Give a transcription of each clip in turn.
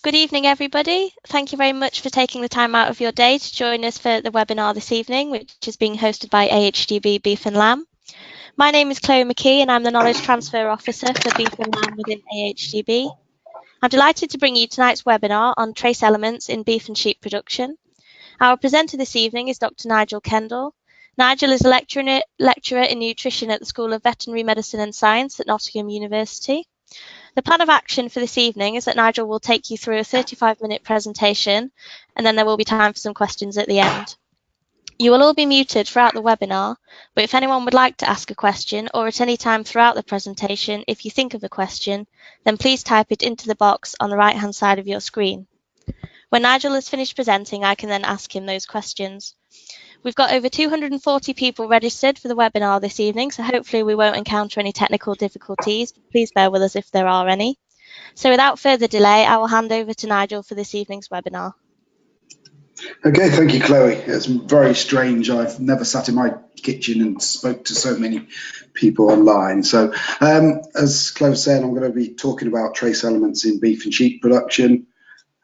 Good evening, everybody. Thank you very much for taking the time out of your day to join us for the webinar this evening, which is being hosted by AHDB Beef and Lamb. My name is Chloe McKee, and I'm the Knowledge Transfer Officer for Beef and Lamb within AHDB. I'm delighted to bring you tonight's webinar on trace elements in beef and sheep production. Our presenter this evening is Dr. Nigel Kendall. Nigel is a lecturer in nutrition at the School of Veterinary Medicine and Science at Nottingham University. The plan of action for this evening is that Nigel will take you through a 35-minute presentation, and then there will be time for some questions at the end. You will all be muted throughout the webinar, but if anyone would like to ask a question, or at any time throughout the presentation, if you think of a question, then please type it into the box on the right-hand side of your screen. When Nigel has finished presenting, I can then ask him those questions. We've got over 240 people registered for the webinar this evening, so hopefully we won't encounter any technical difficulties. Please bear with us if there are any. So without further delay, I will hand over to Nigel for this evening's webinar. Okay, thank you, Chloe. It's very strange. I've never sat in my kitchen and spoke to so many people online. So as Chloe said, I'm going to be talking about trace elements in beef and sheep production.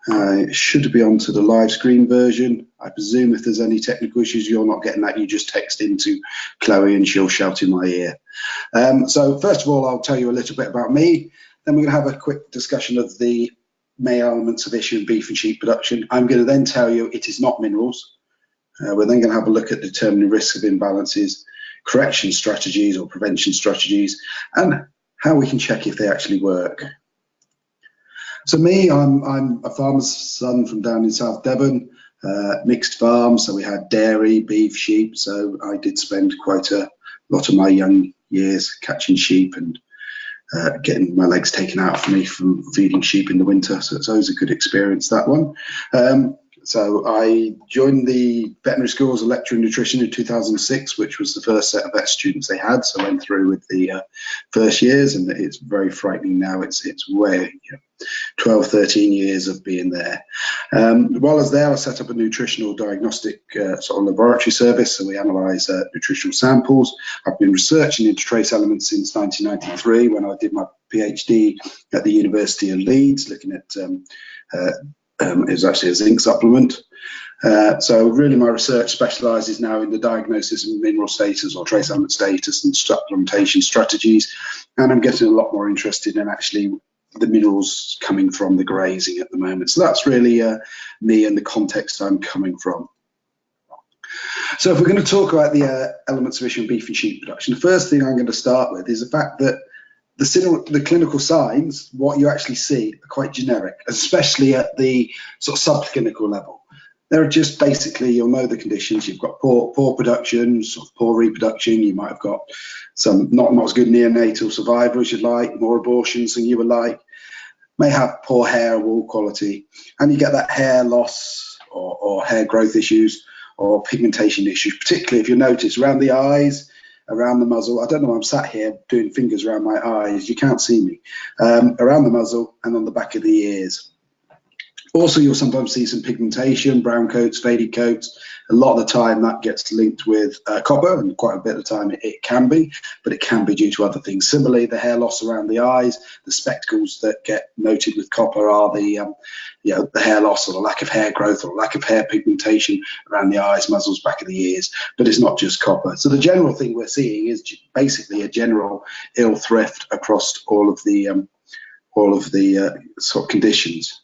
It should be onto the live screen version. I presume if there's any technical issues, you're not getting that, you just text into Chloe and she'll shout in my ear. So first of all, I'll tell you a little bit about me. Then we're going to have a quick discussion of the main elements of issue in beef and sheep production. I'm going to then tell you it is not minerals. We're then going to have a look at determining risk of imbalances, correction strategies or prevention strategies, and how we can check if they actually work. So me, I'm a farmer's son from down in South Devon, mixed farm, so we had dairy, beef, sheep, so I did spend quite a lot of my young years catching sheep and getting my legs taken out of me from feeding sheep in the winter, so it's always a good experience, that one. So I joined the veterinary school as a lecturer in nutrition in 2006, which was the first set of vet students they had. So I went through with the first years, and it's very frightening now. It's way 12, 13 years of being there. While I was there, I set up a nutritional diagnostic sort of laboratory service. So we analyse nutritional samples. I've been researching into trace elements since 1993 when I did my PhD at the University of Leeds, looking at it was actually a zinc supplement. So really my research specialises now in the diagnosis of mineral status or trace element status and supplementation strategies, and I'm getting a lot more interested in actually the minerals coming from the grazing at the moment. So that's really me and the context I'm coming from. So if we're going to talk about the elements of issue in beef and sheep production, the first thing I'm going to start with is the fact that the clinical signs, what you actually see, are quite generic, especially at the sort of subclinical level. They're just basically, you'll know the conditions. You've got poor production, sort of poor reproduction. You might have got some not as good neonatal survival as you'd like, more abortions than you would like. May have poor hair, wool quality, and you get that hair loss or hair growth issues or pigmentation issues, particularly if you notice around the eyes, around the muzzle. I don't know, I'm sat here doing fingers around my eyes, you can't see me, around the muzzle and on the back of the ears. Also, you'll sometimes see some pigmentation, brown coats, faded coats. A lot of the time that gets linked with copper, and quite a bit of the time it can be, but it can be due to other things. Similarly, the hair loss around the eyes, the spectacles that get noted with copper are the the hair loss or the lack of hair growth or lack of hair pigmentation around the eyes, muzzles, back of the ears, but it's not just copper. So the general thing we're seeing is basically a general ill thrift across all of the sort of conditions.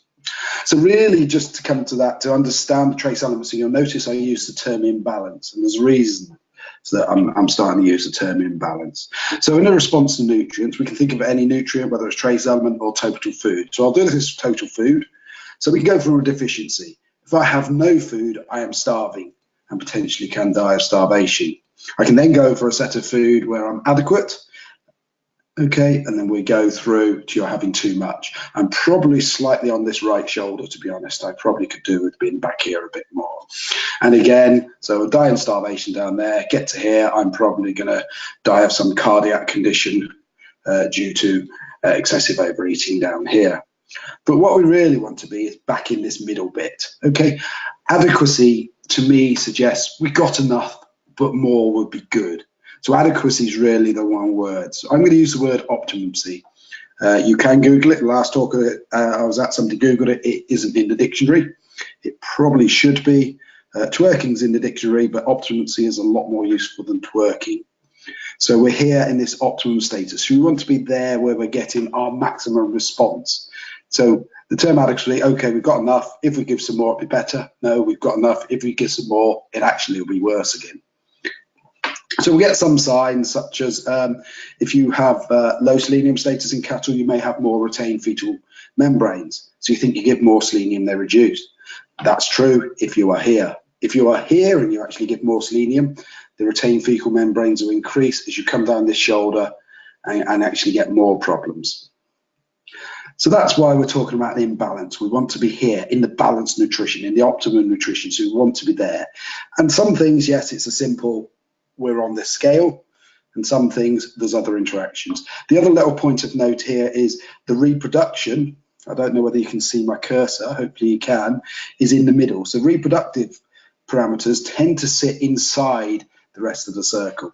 So really, just to come to that, to understand the trace elements, and you'll notice I use the term imbalance, and there's a reason so that I'm starting to use the term imbalance. So in a response to nutrients, we can think of any nutrient, whether it's trace element or total food. So I'll do this as total food. So we can go through a deficiency. If I have no food, I am starving and potentially can die of starvation. I can then go for a set of food where I'm adequate. Okay, and then we go through to you're having too much. I'm probably slightly on this right shoulder, to be honest. I probably could do with being back here a bit more. And again, so die in starvation down there, get to here, I'm probably going to die of some cardiac condition due to excessive overeating down here. But what we really want to be is back in this middle bit. Okay, adequacy to me suggests we got enough, but more would be good. So adequacy is really the one word. So I'm going to use the word optimacy. You can Google it. The last talk I was at, somebody Googled it. It isn't in the dictionary. It probably should be. Twerking's in the dictionary, but optimancy is a lot more useful than twerking. So we're here in this optimum status. We want to be there where we're getting our maximum response. So the term adequacy, okay, we've got enough. If we give some more, it'll be better. No, we've got enough. If we give some more, it actually will be worse again. So we get some signs such as if you have low selenium status in cattle, you may have more retained fetal membranes. So you think you give more selenium, they reduce. That's true if you are here. If you are here and you actually give more selenium, the retained fecal membranes will increase as you come down this shoulder and actually get more problems. So that's why we're talking about the imbalance. We want to be here in the balanced nutrition, in the optimum nutrition. So we want to be there. And some things, yes, it's a simple, we're on this scale, and some things, there's other interactions. The other little point of note here is the reproduction. I don't know whether you can see my cursor, hopefully you can, is in the middle. So reproductive parameters tend to sit inside the rest of the circle.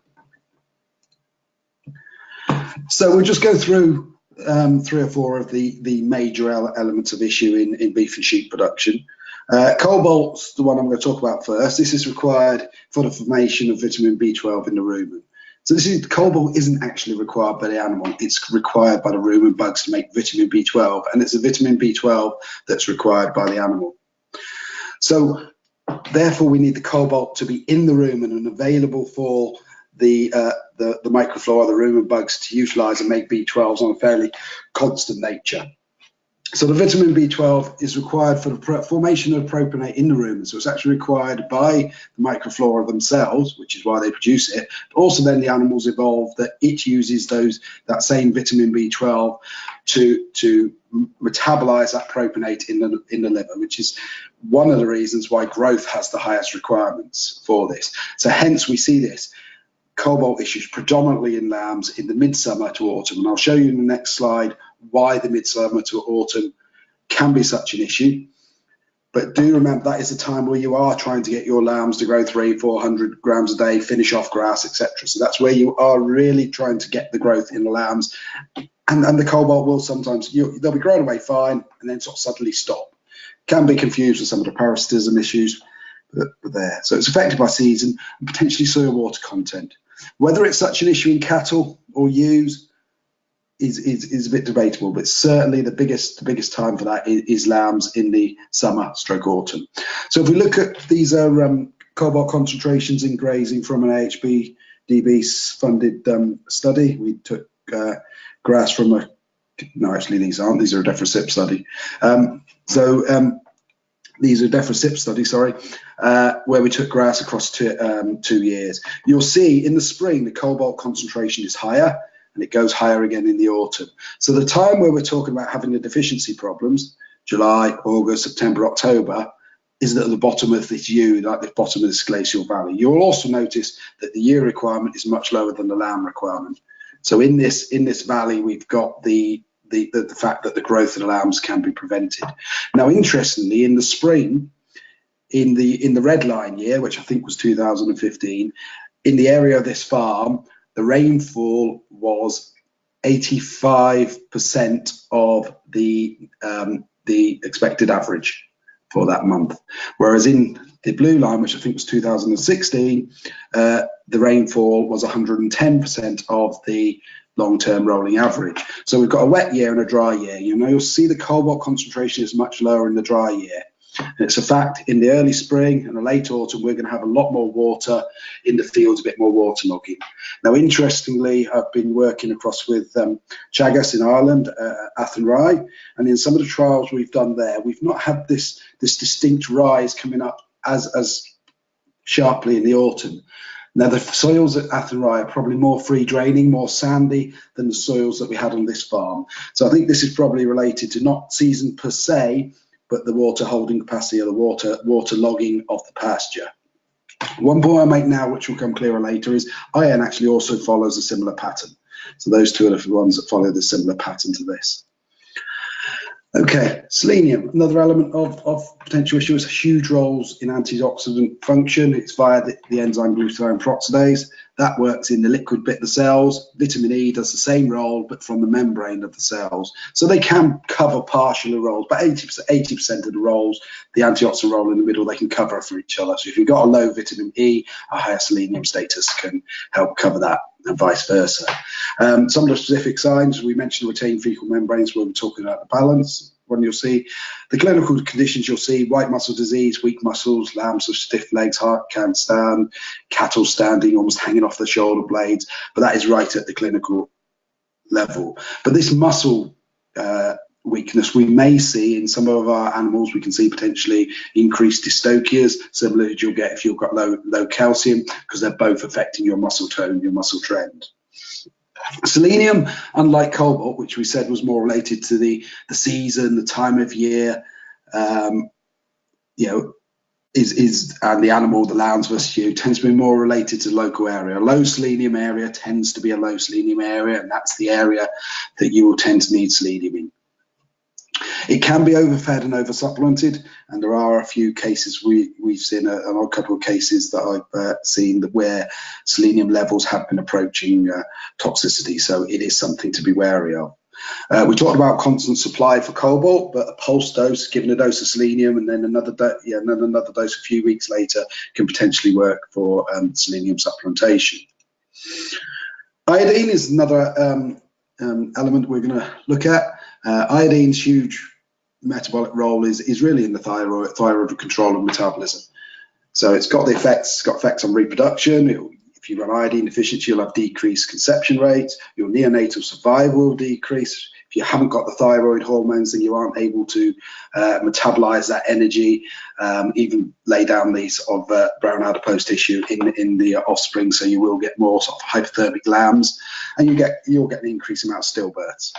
So we'll just go through 3 or 4 of the major elements of issue in beef and sheep production. Cobalt's the one I'm going to talk about first. This is required for the formation of vitamin B12 in the rumen. So cobalt isn't actually required by the animal, it's required by the rumen bugs to make vitamin B12, and it's a vitamin B12 that's required by the animal. So therefore we need the cobalt to be in the rumen and available for the microflora, the rumen bugs, to utilise and make B12s on a fairly constant nature. So the vitamin B12 is required for the formation of propionate in the rumen. So it's actually required by the microflora themselves, which is why they produce it. But also then the animals evolved that it uses that same vitamin B12 to metabolize that propionate in the liver, which is one of the reasons why growth has the highest requirements for this. So hence we see this cobalt issues predominantly in lambs in the midsummer to autumn. And I'll show you in the next slide why the midsummer to autumn can be such an issue. But do remember that is a time where you are trying to get your lambs to grow 300-400 grams a day, finish off grass, etc. So that's where you are really trying to get the growth in the lambs. And the cobalt will sometimes, they'll be growing away fine and then sort of suddenly stop. Can be confused with some of the parasitism issues there. So it's affected by season and potentially soil water content. Whether it's such an issue in cattle or ewes is a bit debatable, but certainly the biggest time for that is lambs in the summer/autumn. So if we look at these are cobalt concentrations in grazing from an AHDB funded study. We took grass from no, actually these aren't. These are a DEFRA-SIP study. These are DEFRA-SIP study, sorry, where we took grass across 2 years. You'll see in the spring the cobalt concentration is higher, and it goes higher again in the autumn. So the time where we're talking about having the deficiency problems, July, August, September, October, is at the bottom of this U, like the bottom of this glacial valley. You'll also notice that the year requirement is much lower than the lamb requirement. So in this valley, we've got the fact that the growth of the lambs can be prevented. Now, interestingly, in the spring, in the red line year, which I think was 2015, in the area of this farm, the rainfall was 85% of the expected average for that month. Whereas in the blue line, which I think was 2016, the rainfall was 110% of the long-term rolling average. So we've got a wet year and a dry year. You'll see the cobalt concentration is much lower in the dry year. And it's a fact in the early spring and the late autumn, we're going to have a lot more water in the fields, a bit more waterlogging. Now, interestingly, I've been working across with Chagas in Ireland, Athenry, and in some of the trials we've done there, we've not had this distinct rise coming up as sharply in the autumn. Now, the soils at Athenry are probably more free draining, more sandy than the soils that we had on this farm. So I think this is probably related to not season per se, but the water holding capacity or the water logging of the pasture. One point I make now, which will come clearer later, is iron actually also follows a similar pattern. So those two are the ones that follow the similar pattern to this. Okay, selenium, another element of potential issue, has huge roles in antioxidant function. It's via the enzyme glutathione peroxidase. That works in the liquid bit of the cells. Vitamin E does the same role, but from the membrane of the cells. So they can cover partial roles, but 80% of the roles, the antioxidant role in the middle, they can cover for each other. So if you've got a low vitamin E, a higher selenium status can help cover that, and vice versa. Some of the specific signs, we mentioned retained fecal membranes when we're talking about the balance. When you'll see the clinical conditions, you'll see white muscle disease, weak muscles, lambs with stiff legs, heart can't stand, cattle standing, almost hanging off the shoulder blades, but that is right at the clinical level. But this muscle weakness we may see in some of our animals. We can see potentially increased dystochias, similar to you'll get if you've got low calcium, because they're both affecting your muscle tone, your muscle trend. Selenium, unlike cobalt, which we said was more related to the season, the time of year, you know, and the animal, the lambs versus you, tends to be more related to local area. A low selenium area tends to be a low selenium area, and that's the area that you will tend to need selenium in. It can be overfed and oversupplemented, and there are a few cases we've seen, a couple of cases that I've seen that where selenium levels have been approaching toxicity, so it is something to be wary of. We talked about constant supply for cobalt, but a pulse dose, given a dose of selenium and then another dose a few weeks later, can potentially work for selenium supplementation. Iodine is another element we're going to look at. Iodine's huge metabolic role is really in the thyroid control of metabolism. So it's got effects on reproduction. If you've got iodine deficiency, you'll have decreased conception rates. Your neonatal survival will decrease. If you haven't got the thyroid hormones, then you aren't able to metabolize that energy, even lay down these of brown adipose tissue in the offspring. So you will get more sort of hypothermic lambs, and you'll get an increased amount of stillbirths.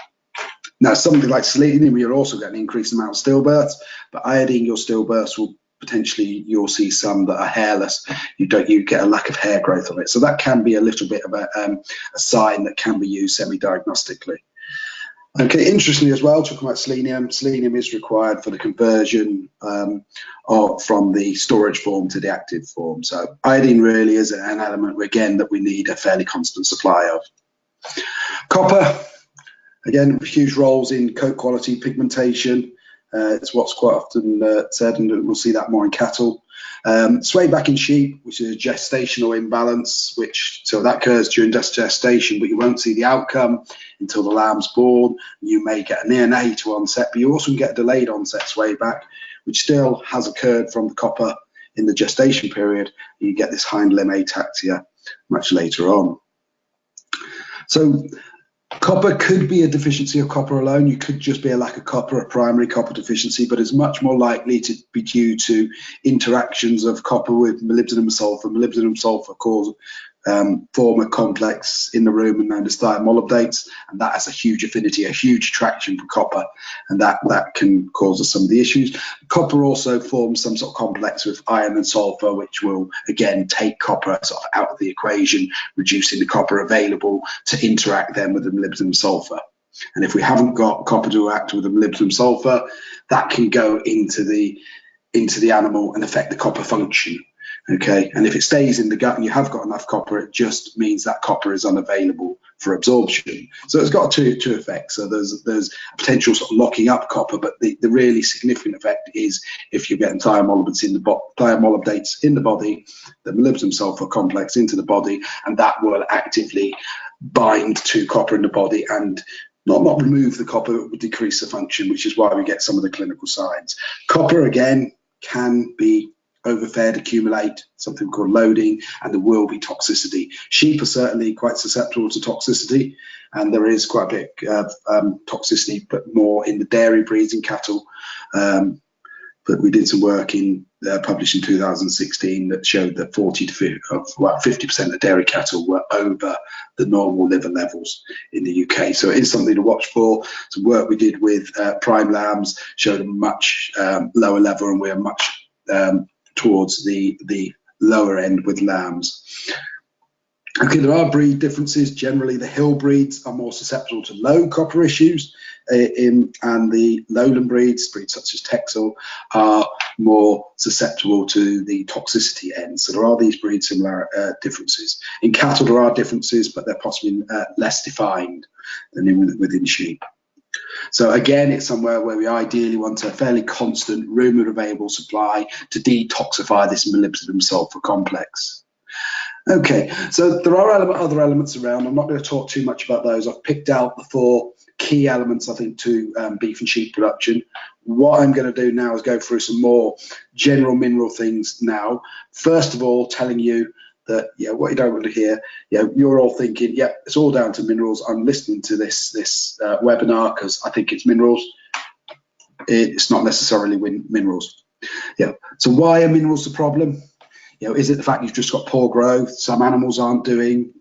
Now, something like selenium, you'll also get an increased amount of stillbirths, but iodine, your stillbirths will potentially, you'll see some that are hairless. You get a lack of hair growth on it. So that can be a little bit of a sign that can be used semi-diagnostically. Okay, interestingly as well, talking about selenium, selenium is required for the conversion from the storage form to the active form. So iodine really is an element, again, that we need a fairly constant supply of. Copper, again, huge roles in coat quality, pigmentation. It's what's quite often said, and we'll see that more in cattle. Sway back in sheep, which is a gestational imbalance, so that occurs during gestation, but you won't see the outcome until the lamb's born. You may get a neonatal onset, but you also get a delayed onset sway back, which still has occurred from the copper in the gestation period. You get this hind limb ataxia much later on. So copper could be a deficiency of copper alone. You could just be a lack of copper, a primary copper deficiency, but it's much more likely to be due to interactions of copper with molybdenum sulfur. Molybdenum sulfur form a complex in the rumen known as thiamolybdates, and that has a huge affinity, a huge attraction for copper, and that can cause us some of the issues. Copper also forms some sort of complex with iron and sulfur, which will again take copper sort of out of the equation, reducing the copper available to interact then with the molybdenum sulfur. And if we haven't got copper to act with the molybdenum sulfur, that can go into the animal and affect the copper function. Okay, and if it stays in the gut and you have got enough copper, it just means that copper is unavailable for absorption. So it's got two effects. So there's a potential sort of locking up copper, but the really significant effect is if you're getting thiamolybdates in the body, the molybdenum sulfur complex into the body, and that will actively bind to copper in the body and not remove the copper, it would decrease the function, which is why we get some of the clinical signs. Copper, again, can be overfed, accumulate, something called lodine, and there will be toxicity. Sheep are certainly quite susceptible to toxicity, and there is quite a bit of toxicity, but more in the dairy breeds in cattle. But we did some work published in 2016 that showed that 50% of dairy cattle were over the normal liver levels in the UK. So it is something to watch for. Some work we did with prime lambs showed a much lower level, and we're much towards the lower end with lambs. Okay, there are breed differences. Generally, the hill breeds are more susceptible to low copper issues, and the lowland breeds such as Texel, are more susceptible to the toxicity end. So there are these breed similar differences. In cattle, there are differences, but they're possibly less defined than within sheep. So again, it's somewhere where we ideally want a fairly constant room of available supply to detoxify this molybdenum sulfur complex. Okay, so there are other elements around. I'm not going to talk too much about those. I've picked out the 4 key elements, I think, to beef and sheep production. What I'm going to do now is go through some more general mineral things now. First of all, telling you that, what you don't want to hear, you're all thinking, it's all down to minerals. I'm listening to this webinar because I think it's minerals. It's not necessarily minerals. So why are minerals the problem? Is it the fact you've just got poor growth? Some animals aren't doing,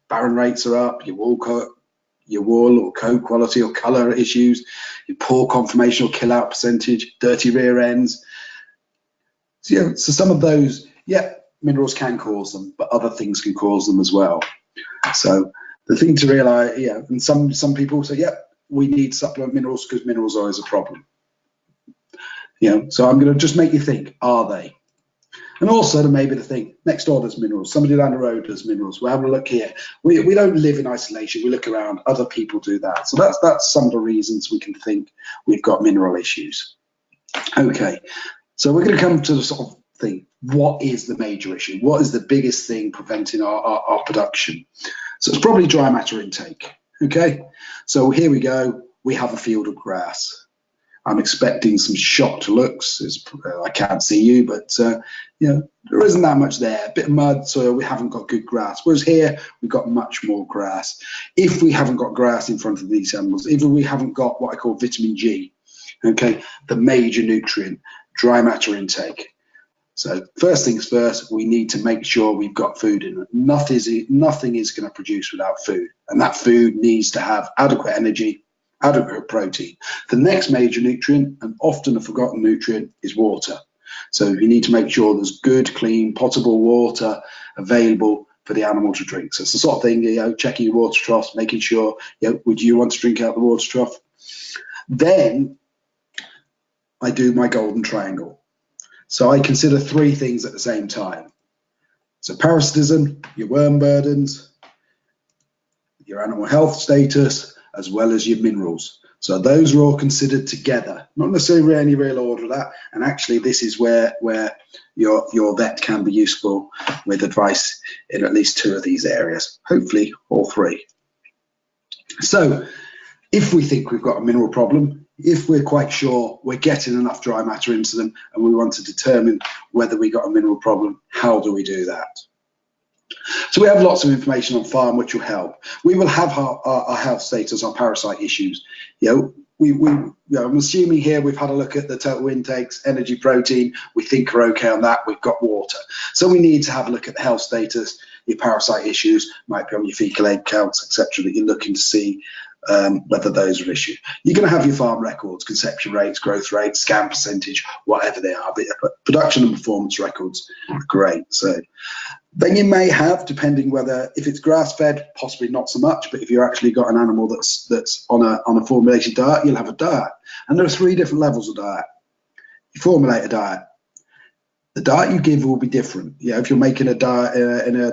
barren rates are up, your wool or coat quality or colour issues, your poor conformational kill out percentage, dirty rear ends. So some of those, minerals can cause them, but other things can cause them as well. So the thing to realise, and some people say, we need supplement minerals because minerals are always a problem. So I'm going to just make you think, are they? And also maybe the thing, next door there's minerals, somebody down the road does minerals, we're having a look here. We don't live in isolation, we look around, other people do that. So that's some of the reasons we can think we've got mineral issues. Okay, so we're going to come to the sort of thing, what is the major issue? What is the biggest thing preventing our production? So it's probably dry matter intake. Okay, so here we go, we have a field of grass. I'm expecting some shocked looks. I can't see you, but there isn't that much there. A bit of mud, so we haven't got good grass. Whereas here, we've got much more grass. If we haven't got grass in front of these animals, if we haven't got what I call vitamin G, okay, the major nutrient, dry matter intake. So first things first, we need to make sure we've got food in it. Nothing is going to produce without food, and that food needs to have adequate energy, adequate protein. The next major nutrient, and often a forgotten nutrient, is water. So you need to make sure there's good, clean, potable water available for the animal to drink. So it's the sort of thing, checking your water troughs, making sure, would you want to drink out the water trough? Then I do my golden triangle. So I consider 3 things at the same time. So parasitism, your worm burdens, your animal health status, as well as your minerals. So those are all considered together, not necessarily any real order of that. And actually, this is where your vet can be useful with advice in at least 2 of these areas, hopefully all 3. So if we think we've got a mineral problem, if we're quite sure we're getting enough dry matter into them and we want to determine whether we got a mineral problem, how do we do that? So we have lots of information on farm which will help. We will have our health status, our parasite issues. I'm assuming here we've had a look at the total intakes, energy, protein. We think we're okay on that. We've got water. So we need to have a look at the health status, your parasite issues, might be on your fecal egg counts, etc. that you're looking to see whether those are an issue. You're going to have your farm records, conception rates, growth rates, scan percentage, whatever they are. But production and performance records are great. So then you may have, depending whether, if it's grass-fed, possibly not so much, but if you've actually got an animal that's on a formulated diet, you'll have a diet. And there are 3 different levels of diet. You formulate a diet. The diet you give will be different. If you're making a diet in a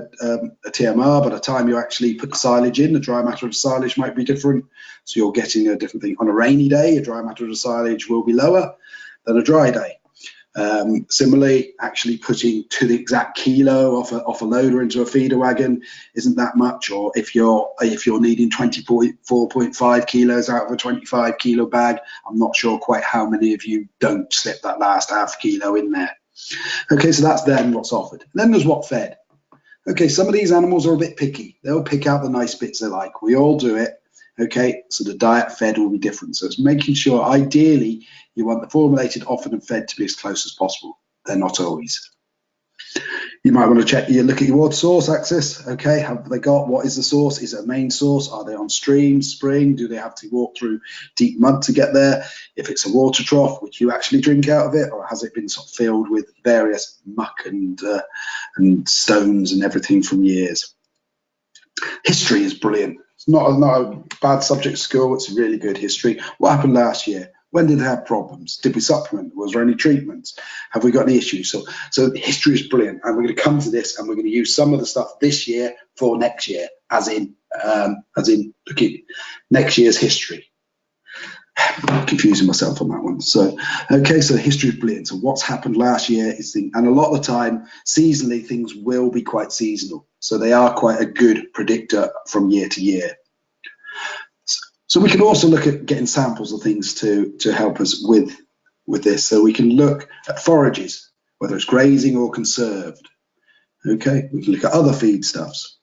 TMR, by the time you actually put the silage in, the dry matter of the silage might be different. So you're getting a different thing. On a rainy day, a dry matter of the silage will be lower than a dry day. Similarly, actually putting to the exact kilo off a loader into a feeder wagon isn't that much. Or if you're needing 24.5 kilos out of a 25 kilo bag, I'm not sure quite how many of you don't slip that last half kilo in there. Okay, so that's then what's offered. Then there's what fed. Okay, some of these animals are a bit picky. They'll pick out the nice bits they like. We all do it. Okay, so the diet fed will be different. So it's making sure, ideally, you want the formulated, offered and fed to be as close as possible. They're not always. You might want to look at your water source axis. Okay, have they got, what is the source? Is it a main source? Are they on stream, spring? Do they have to walk through deep mud to get there? If it's a water trough, would you actually drink out of it? Or has it been sort of filled with various muck and stones and everything from years? History is brilliant. It's not a bad subject at school. It's really good history. What happened last year? When did they have problems? Did we supplement? Was there any treatments? Have we got any issues? So the history is brilliant, and we're going to come to this, and we're going to use some of the stuff this year for next year, as in looking next year's history. I'm confusing myself on that one. So, okay, so the history is brilliant. So what's happened last year is and a lot of the time, seasonally, things will be quite seasonal. So they are quite a good predictor from year to year. So we can also look at getting samples of things to help us with this. So we can look at forages, whether it's grazing or conserved. Okay, we can look at other feedstuffs.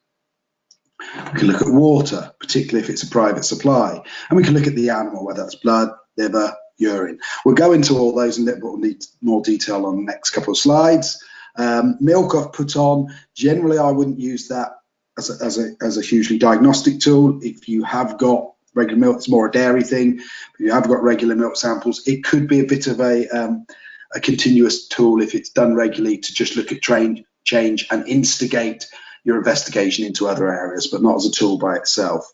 We can look at water, particularly if it's a private supply. And we can look at the animal, whether it's blood, liver, urine. We'll go into all those in a little bit more detail on the next couple of slides. Milk I've put on. Generally, I wouldn't use that as a hugely diagnostic tool. If you have got regular milk, it's more a dairy thing. If you have got regular milk samples, it could be a bit of a continuous tool if it's done regularly to just look at change and instigate your investigation into other areas, but not as a tool by itself.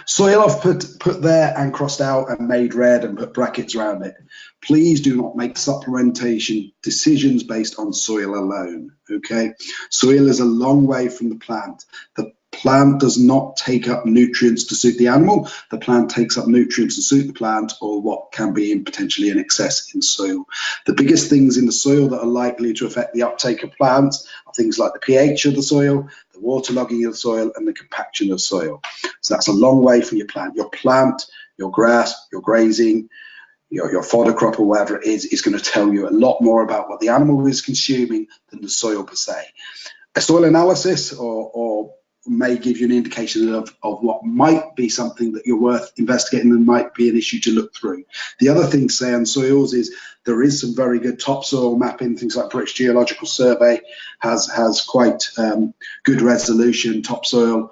Soil I've put there and crossed out and made red and put brackets around it. Please do not make supplementation decisions based on soil alone, okay? Soil is a long way from the plant. The plant does not take up nutrients to suit the animal. The plant takes up nutrients to suit the plant, or what can be potentially in excess in soil. The biggest things in the soil that are likely to affect the uptake of plants are things like the pH of the soil, the waterlogging of the soil, and the compaction of soil. So that's a long way from your plant. Your plant, your grass, your grazing, your fodder crop or whatever it is going to tell you a lot more about what the animal is consuming than the soil per se. A soil analysis or may give you an indication of what might be something that you're worth investigating and might be an issue to look through. The other thing to say on soils is there is some very good topsoil mapping. Things like British Geological Survey has quite good resolution topsoil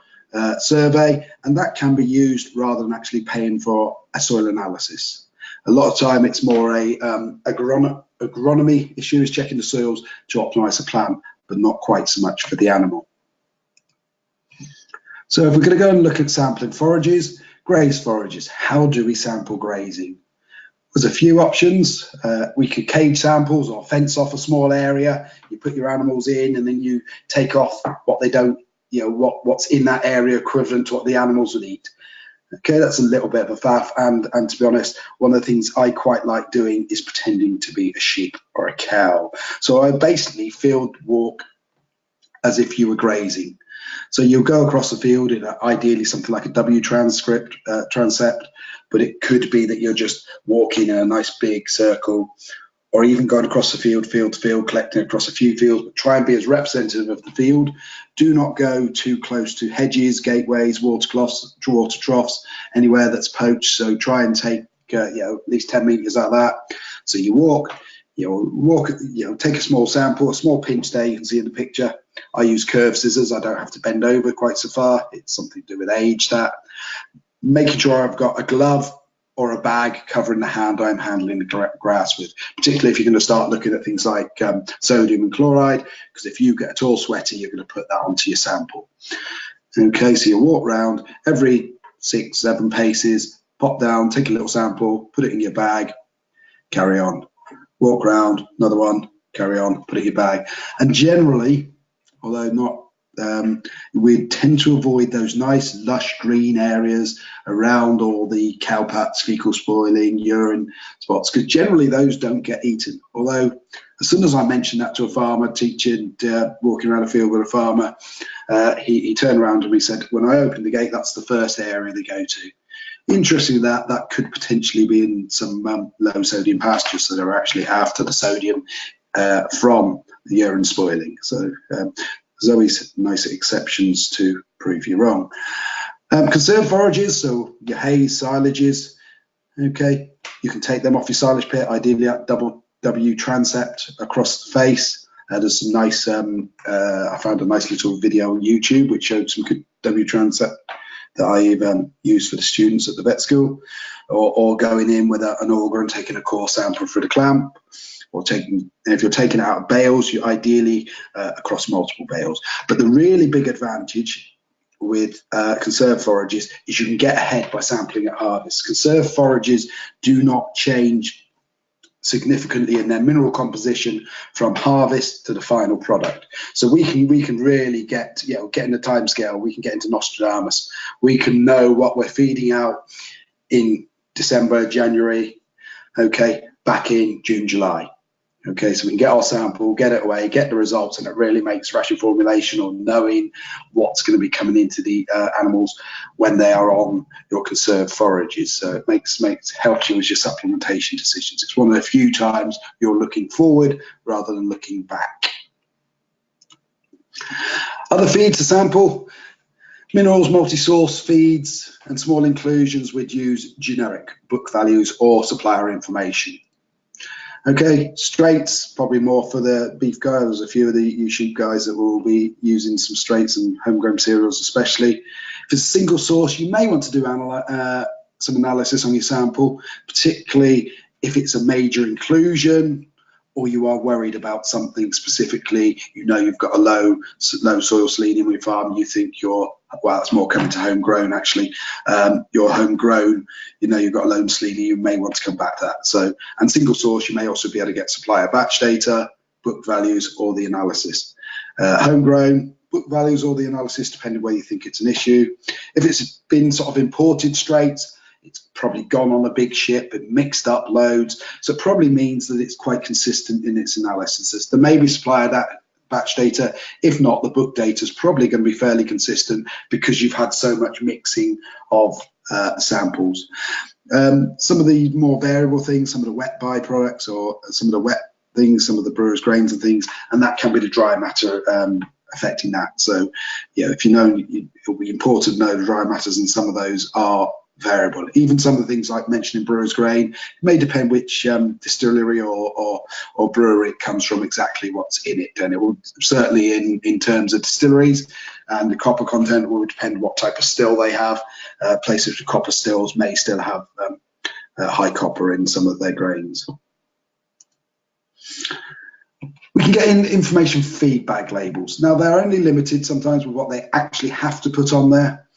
survey, and that can be used rather than actually paying for a soil analysis. A lot of time it's more a agronomy issue, is checking the soils to optimize the plant, but not quite so much for the animal. So if we're going to go and look at sampling forages, graze forages, how do we sample grazing? There's a few options. We could cage samples or fence off a small area. You put your animals in and then you take off what they don't, what's in that area equivalent to what the animals would eat. Okay, that's a little bit of a faff, and to be honest, one of the things I quite like doing is pretending to be a sheep or a cow. So I basically field walk as if you were grazing. So you'll go across the field in ideally something like a W transept, but it could be that you're just walking in a nice big circle, or even going across the field to field, collecting across a few fields, but try and be as representative of the field. Do not go too close to hedges, gateways, water troughs, anywhere that's poached. So try and take at least 10 meters out of that. So you walk, take a small sample, a small pinch there you can see in the picture. I use curved scissors. I don't have to bend over quite so far. It's something to do with age, that. Making sure I've got a glove or a bag covering the hand I'm handling the grass with, particularly if you're going to start looking at things like sodium and chloride, because if you get at all sweaty, you're going to put that onto your sample. Okay, so you walk around every 6-7 paces, pop down, take a little sample, put it in your bag, carry on. Walk around, another one, carry on, put it in your bag. And generally, although not, we tend to avoid those nice lush green areas around all the cow pats, fecal spoiling, urine spots, because generally those don't get eaten. Although as soon as I mentioned that to a farmer, teaching, walking around a field with a farmer, he turned around and he said, when I open the gate, that's the first area they go to. Interesting that could potentially be in some low sodium pastures that are actually after the sodium from the urine spoiling. So there's always nice exceptions to prove you wrong. Conserved forages, so your hay, silages, okay, you can take them off your silage pit, ideally at double W transept across the face. There's some nice, I found a nice little video on YouTube which showed some good W transept that I even use for the students at the vet school, or going in with an auger and taking a core sample for the clamp, or if you're taking it out of bales, you ideally across multiple bales. But the really big advantage with conserved forages is you can get ahead by sampling at harvest. Conserved forages do not change significantly in their mineral composition from harvest to the final product. So we can really get, get in the time scale, we can get into Nostradamus. We can know what we're feeding out in December, January, okay, back in June, July. Okay, so we can get our sample, get it away, get the results, and it really makes ration formulation or knowing what's going to be coming into the animals when they are on your conserved forages. So it helps you with your supplementation decisions. It's one of the few times you're looking forward rather than looking back. Other feeds to sample: minerals, multi-source feeds, and small inclusions. We'd use generic book values or supplier information. Okay, straights, probably more for the beef guy. There's a few of the sheep guys that will be using some straights and homegrown cereals especially. If it's a single source, you may want to do some analysis on your sample, particularly if it's a major inclusion or you are worried about something specifically. You know you've got a low soil selenium on your farm, you think well, it's more coming to homegrown actually. You're homegrown, you know you've got a low selenium, you may want to come back to that. So, and single source, you may also be able to get supplier batch data, book values, or the analysis. Homegrown, book values or the analysis, depending where you think it's an issue. If it's been sort of imported straight, it's probably gone on a big ship and mixed up loads. So it probably means that it's quite consistent in its analysis. There may be supplier that batch data. If not, the book data is probably going to be fairly consistent because you've had so much mixing of samples. Some of the more variable things, some of the wet byproducts or some of the wet things, some of the brewer's grains and things, and that can be the dry matter affecting that. So, if you know, it'll be important to know the dry matters, and some of those are variable. Even some of the things like mentioned in brewer's grain, it may depend which distillery or brewery it comes from, exactly what's in it. And it will certainly in terms of distilleries, and the copper content will depend what type of still they have. Places with copper stills may still have high copper in some of their grains. We can get in information feed bag labels. Now they're only limited sometimes with what they actually have to put on there.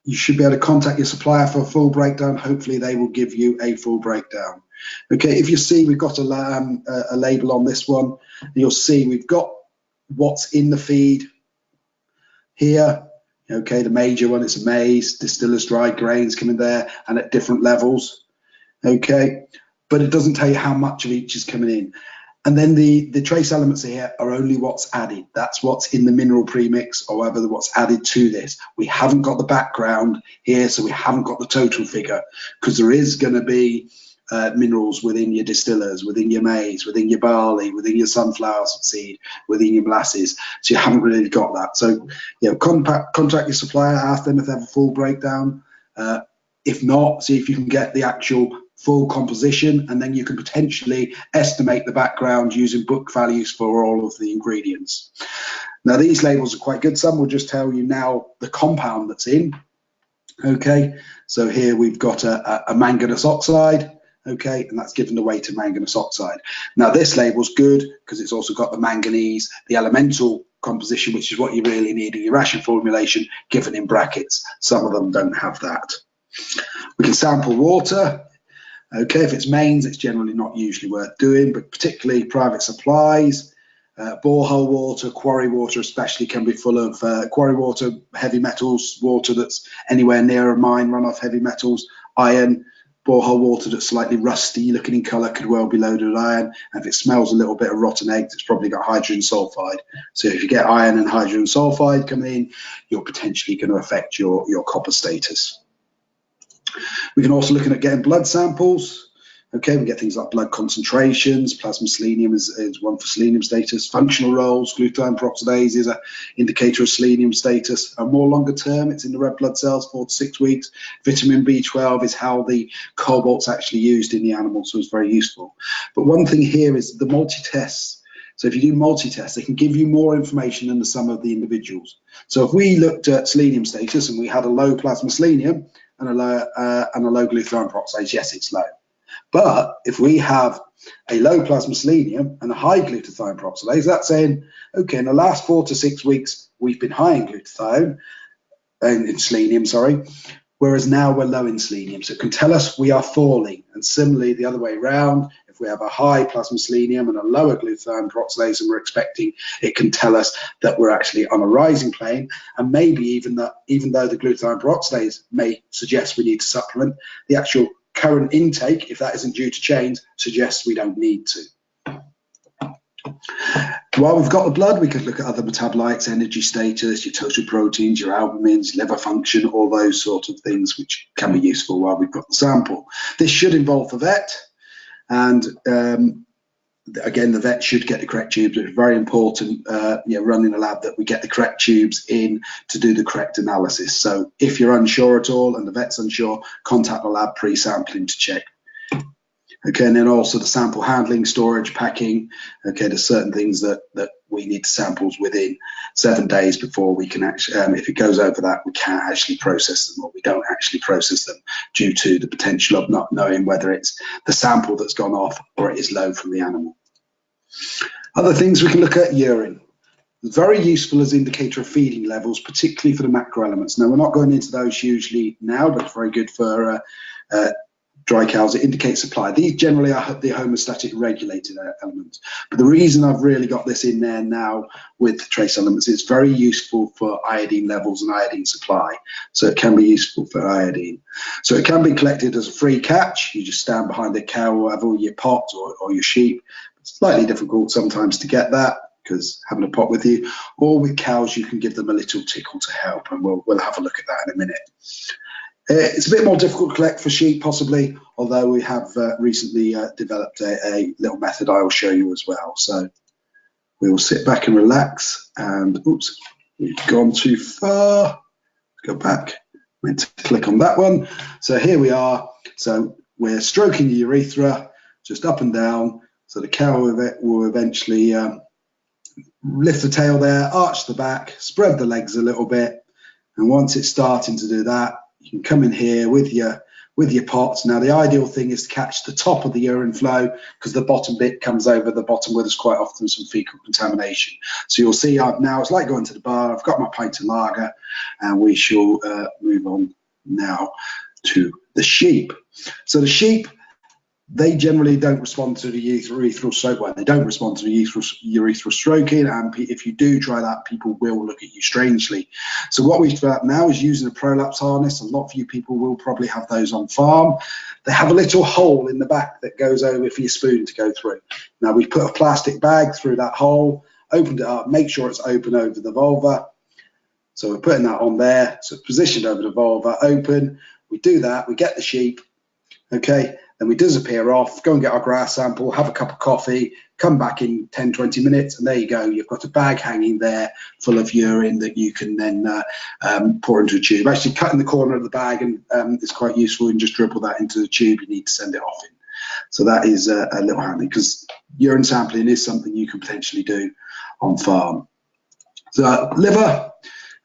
You should be able to contact your supplier for a full breakdown. Hopefully they will give you a full breakdown. Okay, if you see we've got a label on this one, you'll see we've got what's in the feed here. Okay, the major one is maize, distillers dried grains coming there and at different levels. Okay, but it doesn't tell you how much of each is coming in. And then the trace elements here are only what's added. That's what's in the mineral premix, or whether what's added to this. We haven't got the background here, so we haven't got the total figure, because there is going to be minerals within your distillers, within your maize, within your barley, within your sunflower seed, within your molasses. So you haven't really got that. So contact your supplier, ask them if they have a full breakdown. If not, see if you can get the actual full composition, and then you can potentially estimate the background using book values for all of the ingredients. Now these labels are quite good. Some will just tell you now the compound that's in. Okay, so here we've got a manganese oxide. Okay, and that's given the weight of manganese oxide. Now this label's good because it's also got the manganese, the elemental composition, which is what you really need in your ration formulation, given in brackets. Some of them don't have that. We can sample water. Okay, if it's mains, it's generally not usually worth doing, but particularly private supplies, borehole water, quarry water especially can be full of quarry water, heavy metals, water that's anywhere near a mine, runoff heavy metals, iron. Borehole water that's slightly rusty looking in colour could well be loaded with iron, and if it smells a little bit of rotten eggs, it's probably got hydrogen sulfide. So if you get iron and hydrogen sulfide coming in, you're potentially going to affect your copper status. We can also look at getting blood samples. Okay, we get things like blood concentrations. Plasma selenium is one for selenium status. Functional roles, glutathione peroxidase is an indicator of selenium status. And more longer term, it's in the red blood cells, 4 to 6 weeks. Vitamin B12 is how the cobalt's actually used in the animal, so it's very useful. But one thing here is the multi-tests. So if you do multi-tests, they can give you more information than the sum of the individuals. So if we looked at selenium status and we had a low plasma selenium and a low glutathione peroxidase, yes, it's low. But if we have a low plasma selenium and a high glutathione peroxidase, that's saying, okay, in the last 4 to 6 weeks, we've been high in glutathione, in selenium, sorry, whereas now we're low in selenium. So it can tell us we are falling. And similarly, the other way around, if we have a high plasma selenium and a lower glutathione peroxidase and we're expecting, it can tell us that we're actually on a rising plane. And maybe even that, even though the glutathione peroxidase may suggest we need to supplement, the actual current intake, if that isn't due to change, suggests we don't need to. While we've got the blood, we could look at other metabolites, energy status, your total proteins, your albumins, liver function, all those sort of things which can be useful while we've got the sample. This should involve the vet, and again, the vet should get the correct tubes. It's very important, running a lab, that we get the correct tubes in to do the correct analysis. So if you're unsure at all and the vet's unsure, contact the lab pre-sampling to check. Okay, and then also the sample handling, storage, packing. Okay, there's certain things that we need samples within 7 days before we can actually, if it goes over that, we can't actually process them, or we don't actually process them due to the potential of not knowing whether it's the sample that's gone off or it is low from the animal. Other things we can look at: urine. Very useful as indicator of feeding levels, particularly for the macro elements. Now, we're not going into those hugely now, but it's very good for dry cows. It indicates supply. These generally are the homeostatic regulated elements. But the reason I've really got this in there now with trace elements, it's very useful for iodine levels and iodine supply. So it can be useful for iodine. So it can be collected as a free catch. You just stand behind a cow or whatever, your pot or your sheep. It's slightly difficult sometimes to get that, because having a pot with you, or with cows, you can give them a little tickle to help, and we'll have a look at that in a minute. It's a bit more difficult to collect for sheep, possibly, although we have recently developed a little method I will show you as well. So we will sit back and relax, and oops, we've gone too far. Go back, meant to click on that one. So here we are. So we're stroking the urethra, just up and down. So the cow will eventually lift the tail there, arch the back, spread the legs a little bit, and once it's starting to do that, you can come in here with your pots. Now, the ideal thing is to catch the top of the urine flow, because the bottom bit comes over the bottom where there's quite often some fecal contamination. So you'll see now it's like going to the bar. I've got my pint of lager, and we shall move on now to the sheep. So the sheep, they generally don't respond to the urethral stroke. Well, they don't respond to the urethral stroking, and if you do try that, people will look at you strangely. So what we've developed now is using a prolapse harness. A lot of you people will probably have those on farm. They have a little hole in the back that goes over for your spoon to go through. Now, we put a plastic bag through that hole, opened it up, make sure it's open over the vulva. So we're putting that on there, so it's positioned over the vulva, open. We do that, we get the sheep, okay? Then we disappear off, go and get our grass sample, have a cup of coffee, come back in 10, 20 minutes, and there you go. You've got a bag hanging there full of urine that you can then pour into a tube. Actually, cutting the corner of the bag and is quite useful, and just dribble that into the tube you need to send it off in. So that is a little handy, because urine sampling is something you can potentially do on farm. So liver,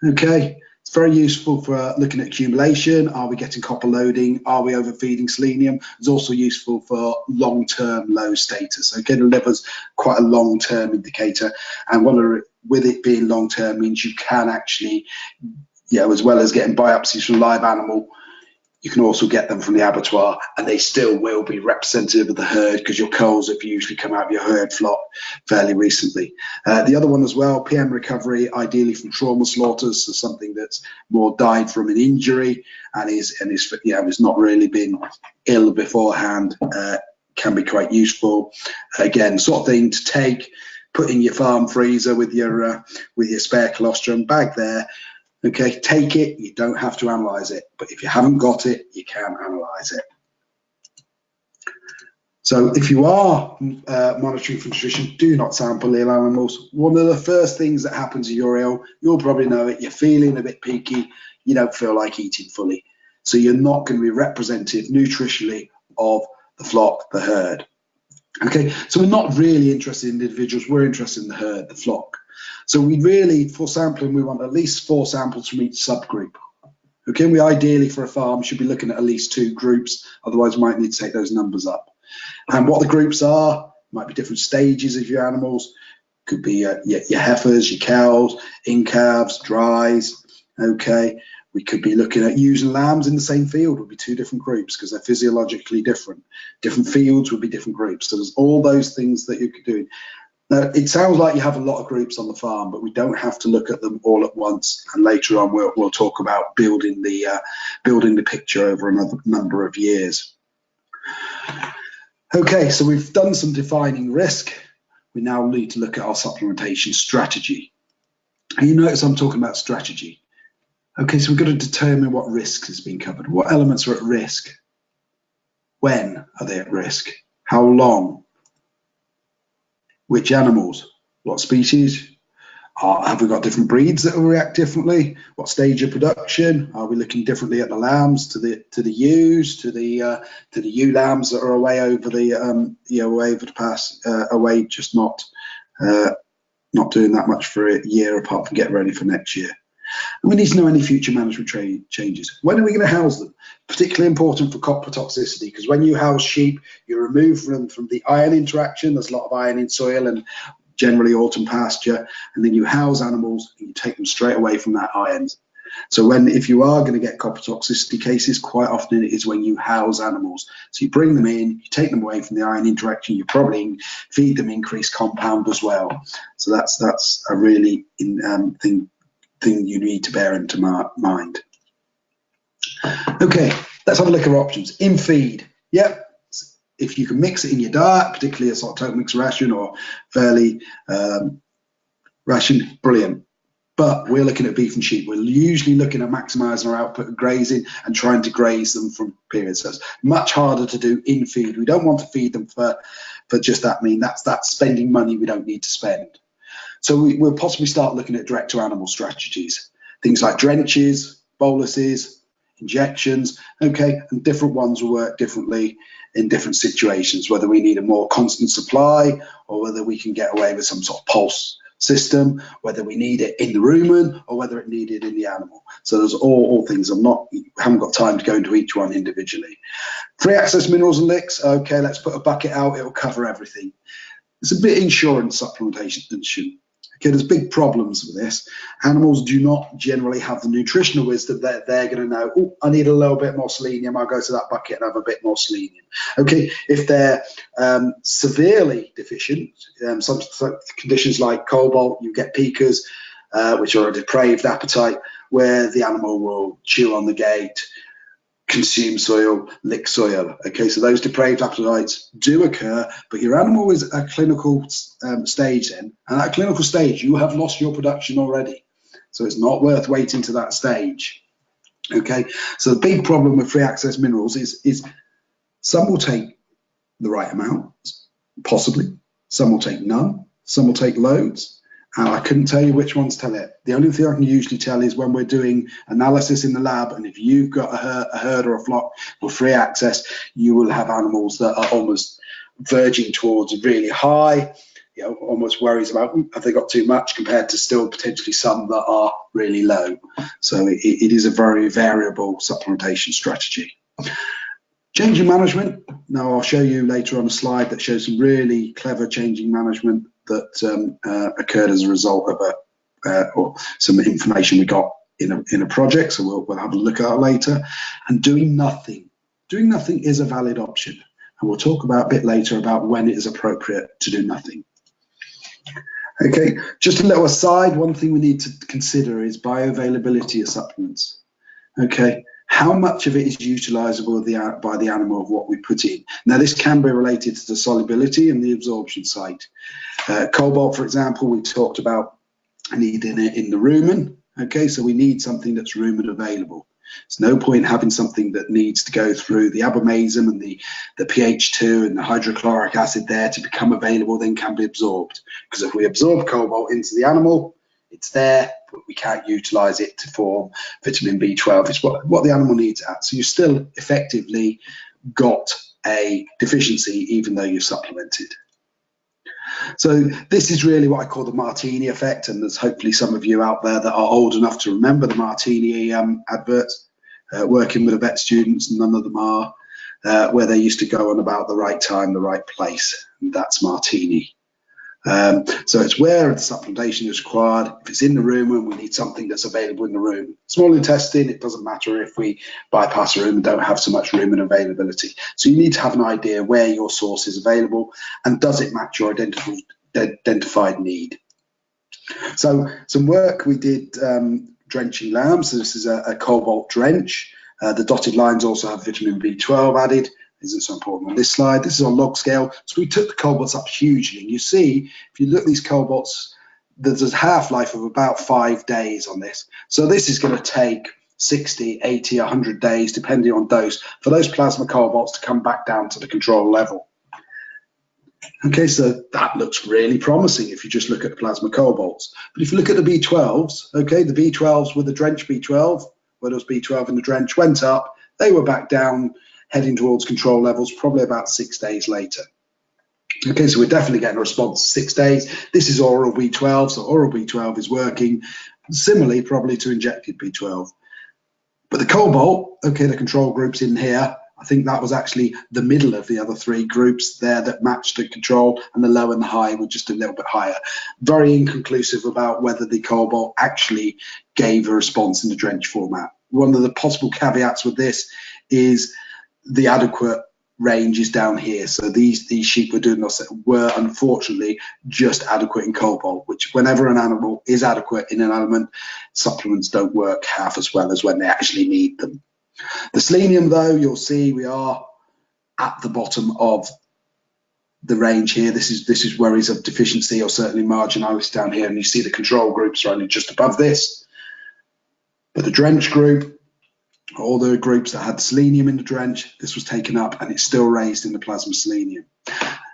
okay. It's very useful for looking at accumulation. Are we getting copper loading? Are we overfeeding selenium? It's also useful for long-term low status. Okay, the liver's quite a long-term indicator, and with it being long-term means you can actually, as well as getting biopsies from live animal, you can also get them from the abattoir, and they still will be representative of the herd, because your culls have usually come out of your herd flock fairly recently. The other one as well, PM recovery, ideally from trauma slaughters, so something that's more died from an injury and has not really been ill beforehand, can be quite useful. Again, sort of thing to take, put in your farm freezer with your spare colostrum bag there. Okay, take it, you don't have to analyze it, but if you haven't got it, you can analyze it. So if you are monitoring for nutrition, do not sample ill animals. One of the first things that happens if you're ill, you'll probably know it, you're feeling a bit peaky, you don't feel like eating fully. So you're not going to be representative nutritionally of the flock, the herd. Okay, so we're not really interested in individuals, we're interested in the herd, the flock. So we really, for sampling, we want at least 4 samples from each subgroup. Okay, we ideally for a farm should be looking at least 2 groups, otherwise we might need to take those numbers up. And what the groups are, might be different stages of your animals. Could be your heifers, your cows, in calves, dries. Okay, we could be looking at ewes and lambs in the same field. Would be two different groups because they're physiologically different. Different fields would be different groups. So there's all those things that you could do. Now, it sounds like you have a lot of groups on the farm, but we don't have to look at them all at once. And later on, we'll talk about building the picture over another number of years. Okay, so we've done some defining risk. We now need to look at our supplementation strategy. And you notice I'm talking about strategy. Okay, so we've got to determine what risk has been covered. What elements are at risk? When are they at risk? How long? Which animals? What species? Have we got different breeds that will react differently? What stage of production? Are we looking differently at the lambs to the ewes, to the ewe lambs that are away over the away over the pass, away just not doing that much for a year apart from getting ready for next year? And we need to know any future management changes. When are we going to house them? Particularly important for copper toxicity, because when you house sheep, you remove them from the iron interaction. There's a lot of iron in soil and generally autumn pasture, and then you house animals and you take them straight away from that iron. So if you are going to get copper toxicity cases, quite often it is when you house animals. So you bring them in, you take them away from the iron interaction, you probably feed them increased compound as well. So that's a really thing you need to bear into mind. Okay, let's have a look at our options. In feed, yep. If you can mix it in your diet, particularly a sort of total mix ration or fairly ration, brilliant. But we're looking at beef and sheep. We're usually looking at maximising our output of grazing and trying to graze them from periods. So it's much harder to do in feed. We don't want to feed them for just that mean. That's spending money we don't need to spend. So we'll possibly start looking at direct to animal strategies. Things like drenches, boluses, injections, okay, and different ones will work differently in different situations, whether we need a more constant supply or whether we can get away with some sort of pulse system, whether we need it in the rumen or whether it needed in the animal. So there's all things. Haven't got time to go into each one individually. Free access minerals and licks, okay, let's put a bucket out, it'll cover everything. It's a bit insurance supplementation. Okay, there's big problems with this. Animals do not generally have the nutritional wisdom that they're going to know, oh, I need a little bit more selenium, I'll go to that bucket and have a bit more selenium. Okay, if they're severely deficient, some conditions like cobalt, you get pikas, which are a depraved appetite, where the animal will chew on the gate, consume soil, lick soil. Okay, so those depraved appetites do occur, but your animal is a clinical stage then, and at a clinical stage you have lost your production already, so it's not worth waiting to that stage. Okay, so the big problem with free access minerals is some will take the right amount, possibly, some will take none, some will take loads. And I couldn't tell you which ones tell it. The only thing I can usually tell is when we're doing analysis in the lab, and if you've got a herd or a flock with free access, you will have animals that are almost verging towards really high, you know, almost worries about have they got too much compared to still potentially some that are really low. So it is a very variable supplementation strategy. Changing management. Now I'll show you later on a slide that shows some really clever changing management that occurred as a result of or some information we got in a project. So we'll have a look at that later. And doing nothing. Doing nothing is a valid option. And we'll talk about a bit later about when it is appropriate to do nothing. Okay, just a little aside, one thing we need to consider is bioavailability of supplements. Okay, how much of it is utilizable by the animal of what we put in? Now, this can be related to the solubility and the absorption site. Cobalt, for example, we talked about needing it in the rumen. Okay, so we need something that's rumen available. There's no point having something that needs to go through the abomasum and the pH2 and the hydrochloric acid there to become available, then can be absorbed. Because if we absorb cobalt into the animal, it's there, but we can't utilize it to form vitamin B12. It's what the animal needs at. So you still effectively got a deficiency even though you're supplemented. So this is really what I call the martini effect, and there's hopefully some of you out there that are old enough to remember the martini adverts. Working with the vet students, none of them are. where they used to go on about the right time, the right place, and that's martini. So it's where the supplementation is required, if it's in the room and we need something that's available in the room. Small intestine, it doesn't matter if we bypass a room and don't have so much room and availability. So you need to have an idea where your source is available and does it match your identified need. So some work we did drenching lamb. So this is a cobalt drench. The dotted lines also have vitamin B12 added. Isn't so important on this slide. This is on log scale. So we took the cobalts up hugely. And you see, if you look at these cobalts, there's a half-life of about 5 days on this. So this is going to take 60, 80, 100 days, depending on dose, for those plasma cobalts to come back down to the control level. Okay, so that looks really promising if you just look at the plasma cobalts. But if you look at the B12s, okay, the B12s with the drench B12, where there was B12 in the drench, went up. They were back down, heading towards control levels probably about 6 days later. Okay, so we're definitely getting a response 6 days. This is oral B12, so oral B12 is working similarly probably to injected B12. But the cobalt, okay, the control group's in here. I think that was actually the middle of the other 3 groups there that matched the control, and the low and the high were just a little bit higher. Very inconclusive about whether the cobalt actually gave a response in the drench format. One of the possible caveats with this is the adequate range is down here. So these sheep were unfortunately just adequate in cobalt, which whenever an animal is adequate in an element, supplements don't work half as well as when they actually need them. The selenium, though, you'll see we are at the bottom of the range here. This is worries of deficiency or certainly marginality down here, and you see the control groups are only just above this. But the drench group, all the groups that had selenium in the drench, this was taken up and it's still raised in the plasma selenium.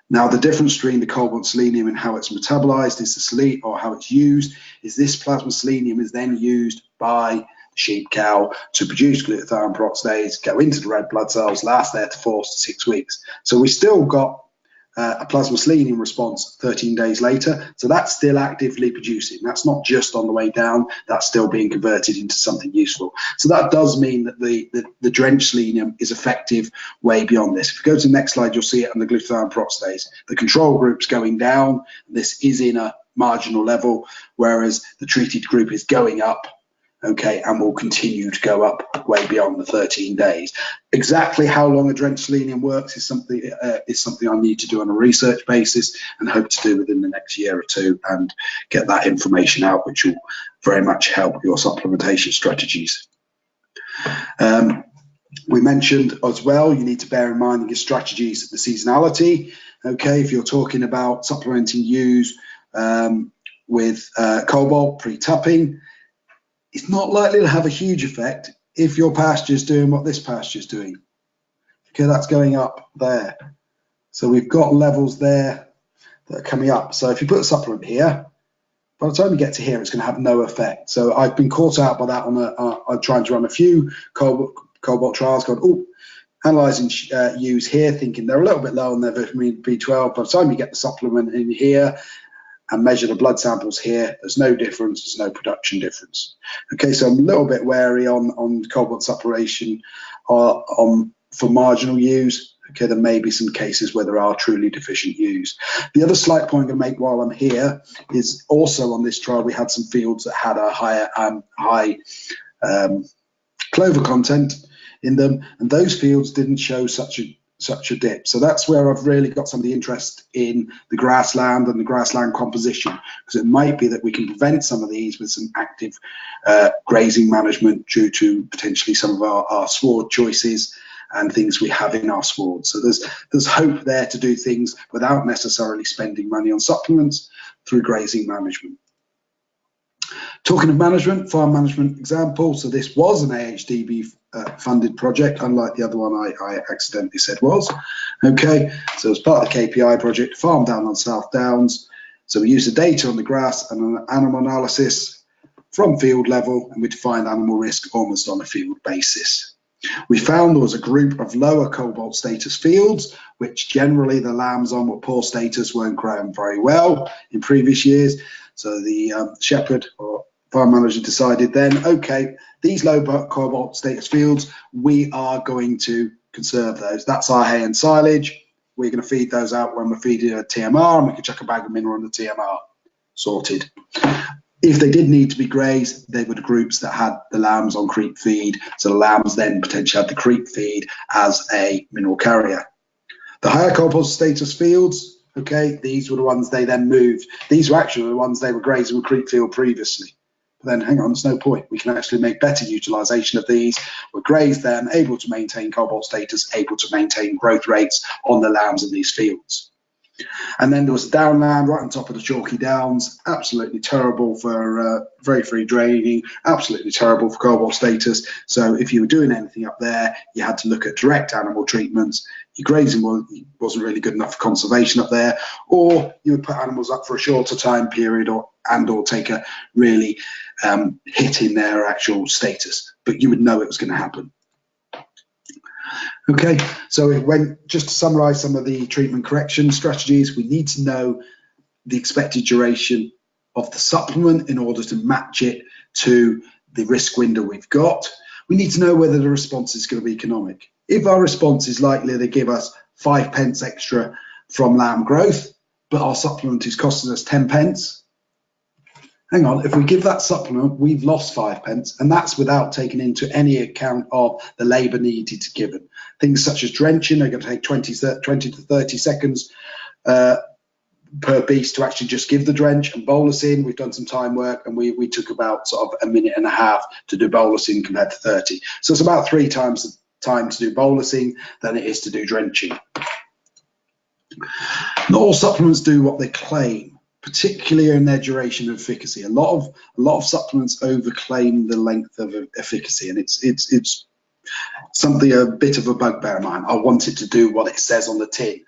Now, the difference between the cobalt selenium and how it's metabolized is the selenium, or how it's used, is this plasma selenium is then used by the sheep cow to produce glutathione peroxidase, go into the red blood cells, last there to 4 to 6 weeks. So we still got a plasma selenium response 13 days later. So that's still actively producing. That's not just on the way down, that's still being converted into something useful. So that does mean that the drench selenium is effective way beyond this. If you go to the next slide, you'll see it on the glutathione peroxidase. The control group's going down. This is in a marginal level, whereas the treated group is going up. Okay, and will continue to go up way beyond the 13 days. Exactly how long a drench selenium works is something I need to do on a research basis and hope to do within the next year or 2 and get that information out, which will very much help your supplementation strategies. We mentioned as well, you need to bear in mind in your strategies the seasonality. Okay, if you're talking about supplementing ewes with cobalt pre-tupping, it's not likely to have a huge effect if your pasture is doing what this pasture is doing. Okay, that's going up there. So we've got levels there that are coming up. So if you put a supplement here, by the time you get to here, it's going to have no effect. So I've been caught out by that on trying to run a few cobalt trials, going, oh, analysing ewes here, thinking they're a little bit low on their vitamin B12. By the time you get the supplement in here, and measure the blood samples here, there's no difference, there's no production difference. Okay, so I'm a little bit wary on cobalt supplementation for marginal ewes. Okay, there may be some cases where there are truly deficient ewes. The other slight point I'm going to make while I'm here is also on this trial we had some fields that had a high clover content in them, and those fields didn't show such a dip. So that's where I've really got some of the interest in the grassland and the grassland composition, because it might be that we can prevent some of these with some active grazing management due to potentially some of our sward choices and things we have in our sward. So there's hope there to do things without necessarily spending money on supplements through grazing management. Talking of management, farm management example, so this was an AHDB funded project, unlike the other one I accidentally said was. Okay, so as part of the KPI project, farm down on South Downs. So we used the data on the grass and an animal analysis from field level, and we defined animal risk almost on a field basis. We found there was a group of lower cobalt status fields, which generally the lambs on were poor status weren't growing very well in previous years. So the shepherd or farm manager decided then, okay, these low cobalt status fields, we are going to conserve those. That's our hay and silage. We're going to feed those out when we're feeding a TMR, and we can chuck a bag of mineral on the TMR. Sorted. If they did need to be grazed, they were the groups that had the lambs on creep feed, so the lambs then potentially had the creep feed as a mineral carrier. The higher cobalt status fields, okay, these were the ones they then moved. These were actually the ones they were grazing with creep field previously. But then hang on, there's no point. We can actually make better utilization of these. We'll graze them, able to maintain cobalt status, able to maintain growth rates on the lambs in these fields. And then there was a downland right on top of the chalky downs, absolutely terrible for very free draining, absolutely terrible for cobalt status. So if you were doing anything up there, you had to look at direct animal treatments. Your grazing wasn't really good enough for conservation up there, or you would put animals up for a shorter time period or take a really hit in their actual status, but you would know it was going to happen. Okay, so just to summarize some of the treatment correction strategies, we need to know the expected duration of the supplement in order to match it to the risk window we've got. We need to know whether the response is going to be economic. If our response is likely to give us 5 pence extra from lamb growth, but our supplement is costing us 10 pence, hang on, if we give that supplement, we've lost 5 pence, and that's without taking into any account of the labour needed to give it. Things such as drenching are going to take 20 to 30 seconds per beast to actually just give the drench, and bolusing, we've done some time work, and we took about sort of a minute and a half to do bolusing compared to 30. So it's about 3 times the time to do bolusing than it is to do drenching. Not all supplements do what they claim, particularly in their duration of efficacy. A lot of supplements overclaim the length of efficacy, and it's something a bit of a bugbear of mine. I want it to do what it says on the tin.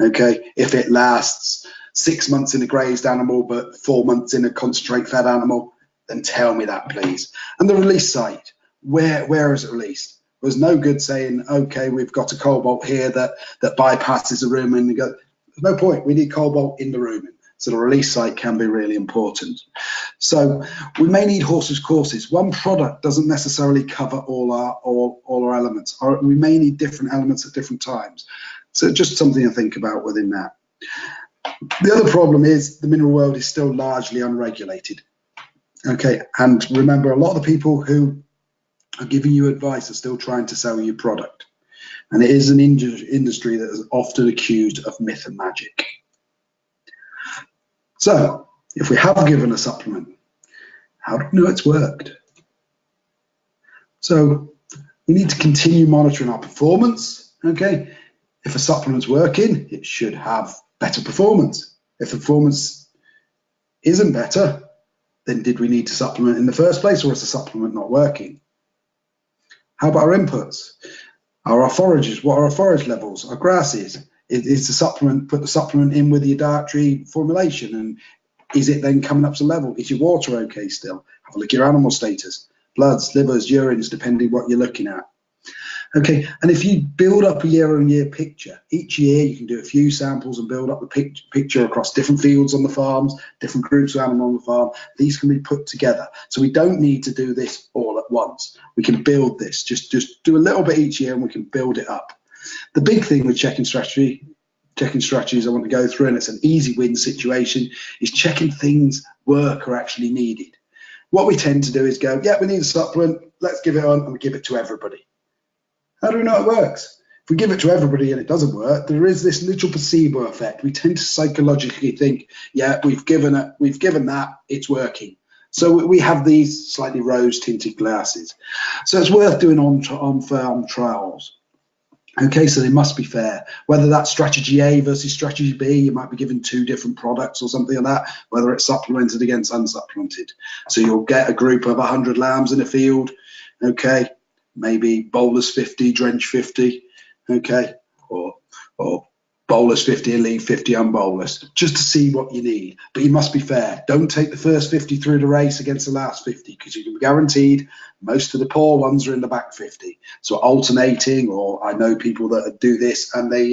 Okay, if it lasts 6 months in a grazed animal but 4 months in a concentrate fed animal, then tell me that, please. And the release site, where is it released? There's no good saying, okay, we've got a cobalt here that bypasses the rumen and go. There's no point. We need cobalt in the rumen. So the release site can be really important. So we may need horses courses. One product doesn't necessarily cover all our elements. We may need different elements at different times. So just something to think about within that. The other problem is the mineral world is still largely unregulated. Okay, and remember, a lot of the people who are giving you advice are still trying to sell you product. And it is an industry that is often accused of myth and magic. So, if we have given a supplement, how do we know it's worked? So, we need to continue monitoring our performance. Okay, if a supplement's working, it should have better performance. If the performance isn't better, then did we need to supplement in the first place, or is the supplement not working? How about our inputs? Are our forages? What are our forage levels? Our grasses? Is the supplement, put the supplement in with your dietary formulation, and is it then coming up to level? Is your water okay still? Have a look at your animal status, bloods, livers, urines, depending what you're looking at. Okay, and if you build up a year-on-year picture, each year you can do a few samples and build up the picture across different fields on the farms, different groups of animals on the farm. These can be put together. So we don't need to do this all at once. We can build this, just do a little bit each year and we can build it up. The big thing with checking strategies I want to go through, and it's an easy win situation, is checking things work or actually needed. What we tend to do is go, yeah, we need a supplement, let's give it on, and we give it to everybody. How do we know it works? If we give it to everybody and it doesn't work, there is this little placebo effect. We tend to psychologically think, yeah, we've given that, it's working. So we have these slightly rose-tinted glasses. So it's worth doing on-farm trials. Okay, so they must be fair. Whether that's strategy A versus strategy B, you might be given 2 different products or something like that, whether it's supplemented against unsupplemented. So you'll get a group of 100 lambs in a field, okay, maybe bolus 50, drench 50, okay, or bolus 50 and leave 50 unbolus, just to see what you need. But you must be fair. Don't take the first 50 through the race against the last 50, because you can be guaranteed most of the poor ones are in the back 50. So alternating, or I know people that do this and they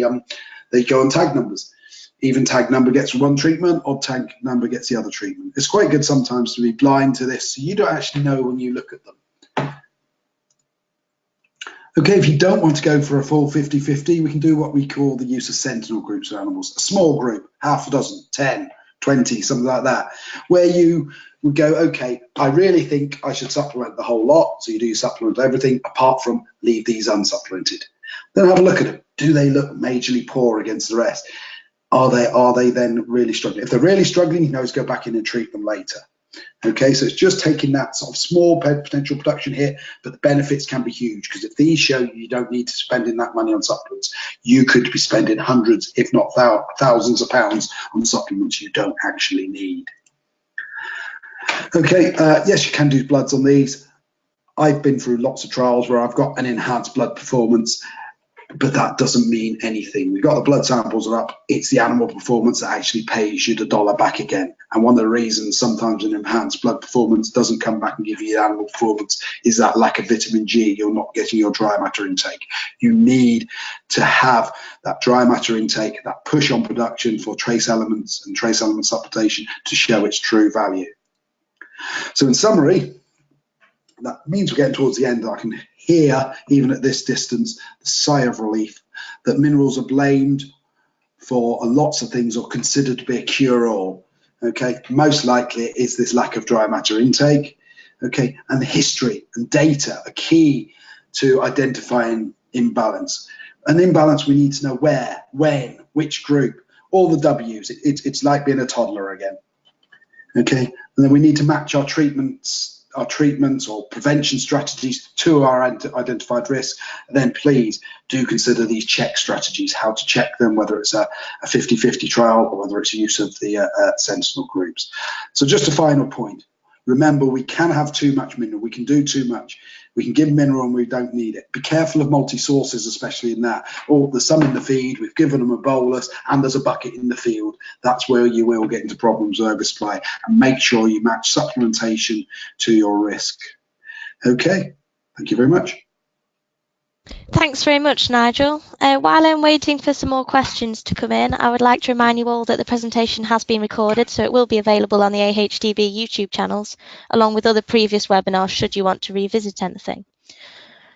go on tag numbers. Even tag number gets one treatment, odd tag number gets the other treatment. It's quite good sometimes to be blind to this, so you don't actually know when you look at them. Okay, if you don't want to go for a full 50-50, we can do what we call the use of sentinel groups of animals. A small group, half a dozen, 10, 20, something like that, where you would go, okay, I really think I should supplement the whole lot. So you do supplement everything apart from leave these unsupplemented. Then have a look at them. Do they look majorly poor against the rest? Are they then really struggling? If they're really struggling, you know, go back in and treat them later. Okay, so it's just taking that sort of small potential production hit, but the benefits can be huge, because if these show you don't need to spend in that money on supplements, you could be spending hundreds, if not thousands of pounds on supplements you don't actually need. Okay, yes, you can do bloods on these. I've been through lots of trials where I've got an enhanced blood performance, but that doesn't mean anything. We've got the blood samples are up. It's the animal performance that actually pays you the dollar back again. And one of the reasons sometimes an enhanced blood performance doesn't come back and give you animal performance is that lack of vitamin G. You're not getting your dry matter intake. You need to have that dry matter intake, that push on production for trace elements and trace element supplementation to show its true value. So in summary, that means we're getting towards the end. I can hear, even at this distance, the sigh of relief that minerals are blamed for lots of things or considered to be a cure-all. Okay, most likely it is this lack of dry matter intake. Okay, and the history and data are key to identifying imbalance. An imbalance, we need to know where, when, which group, all the W's. It's like being a toddler again. Okay, and then we need to match our treatments or prevention strategies to our identified risks. And then please do consider these check strategies, how to check them, whether it's a 50-50 trial or whether it's use of the sentinel groups. So just a final point. Remember, we can have too much mineral. We can do too much. We can give mineral and we don't need it. Be careful of multi-sources, especially in that. Or there's some in the feed, we've given them a bolus, and there's a bucket in the field. That's where you will get into problems with oversupply. And make sure you match supplementation to your risk. Okay, thank you very much. Thanks very much, Nigel. While I'm waiting for some more questions to come in, I would like to remind you all that the presentation has been recorded, so it will be available on the AHDB YouTube channels, along with other previous webinars should you want to revisit anything.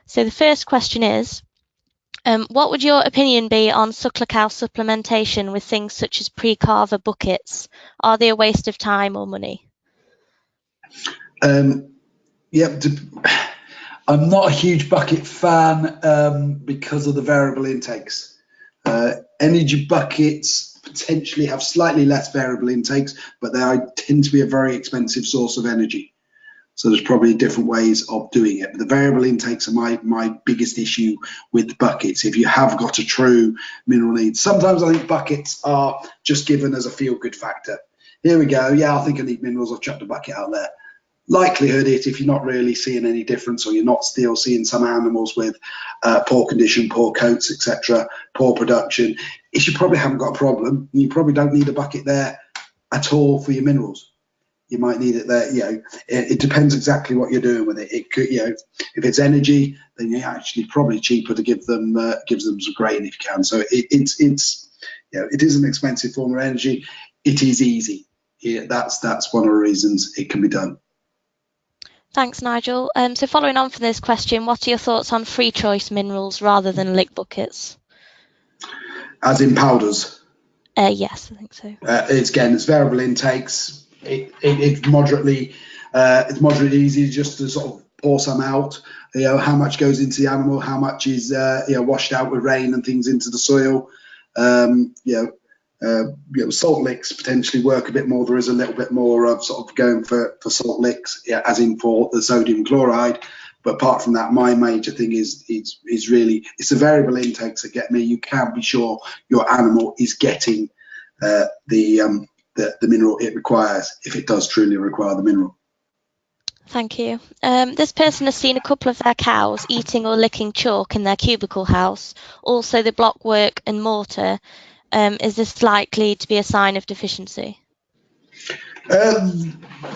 So the first question is, what would your opinion be on suckler cow supplementation with things such as pre-carver buckets? Are they a waste of time or money? Yeah. I'm not a huge bucket fan because of the variable intakes. Energy buckets potentially have slightly less variable intakes, but they tend to be a very expensive source of energy. So there's probably different ways of doing it. But the variable intakes are my biggest issue with buckets. If you have got a true mineral need, sometimes I think buckets are just given as a feel-good factor. Here we go. Yeah, I think I need minerals. I've chucked a bucket out there. Likelihood is, if you're not really seeing any difference, or you're not still seeing some animals with poor condition, poor coats, etc., poor production, is you probably haven't got a problem. You probably don't need a bucket there at all for your minerals. You might need it there. You know, it depends exactly what you're doing with it. It could, you know, if it's energy, then you're actually probably cheaper to give them some grain if you can. So it's you know, it is an expensive form of energy. It is easy. Yeah, that's one of the reasons it can be done. Thanks, Nigel. So following on from this question, what are your thoughts on free choice minerals rather than lick buckets? As in powders? Yes, I think so. It's variable intakes. It's moderately easy just to sort of pour some out. You know, how much goes into the animal, how much is you know, washed out with rain and things into the soil. You know, salt licks potentially work a bit more. There is a little bit more of sort of going for salt licks, yeah, as in for the sodium chloride. But apart from that, my major thing is really it's the variable intakes that get me. You can't be sure your animal is getting the mineral it requires, if it does truly require the mineral. Thank you. This person has seen a couple of their cows eating or licking chalk in their cubicle house. Also, the block work and mortar. Is this likely to be a sign of deficiency?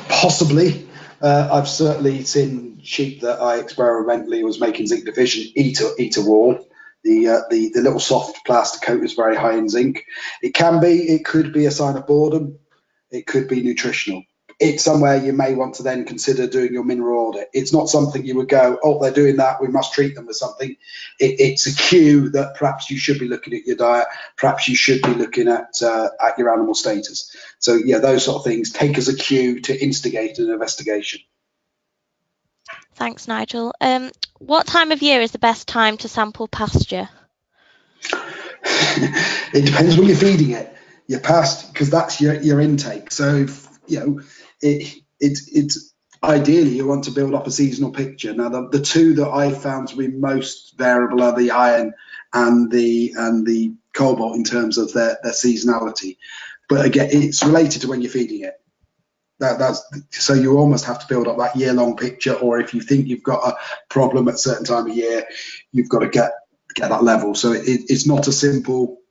Possibly. I've certainly seen sheep that I experimentally was making zinc deficient eat a wall. The little soft plaster coat is very high in zinc. It could be a sign of boredom. It could be nutritional. it's somewhere you may want to then consider doing your mineral audit. It's not something you would go, oh, they're doing that, we must treat them with something. It's a cue that perhaps you should be looking at your diet, perhaps you should be looking at your animal status. So yeah, those sort of things take as a cue to instigate an investigation. Thanks, Nigel. What time of year is the best time to sample pasture? It depends when you're feeding it. Your past, because that's your intake. So if, you know, it's ideally you want to build up a seasonal picture. Now the two that I found to be most variable are the iron and the cobalt in terms of their seasonality. But again, it's related to when you're feeding it. That's so you almost have to build up that year-long picture, or if you think you've got a problem at a certain time of year, you've got to get that level. So it's not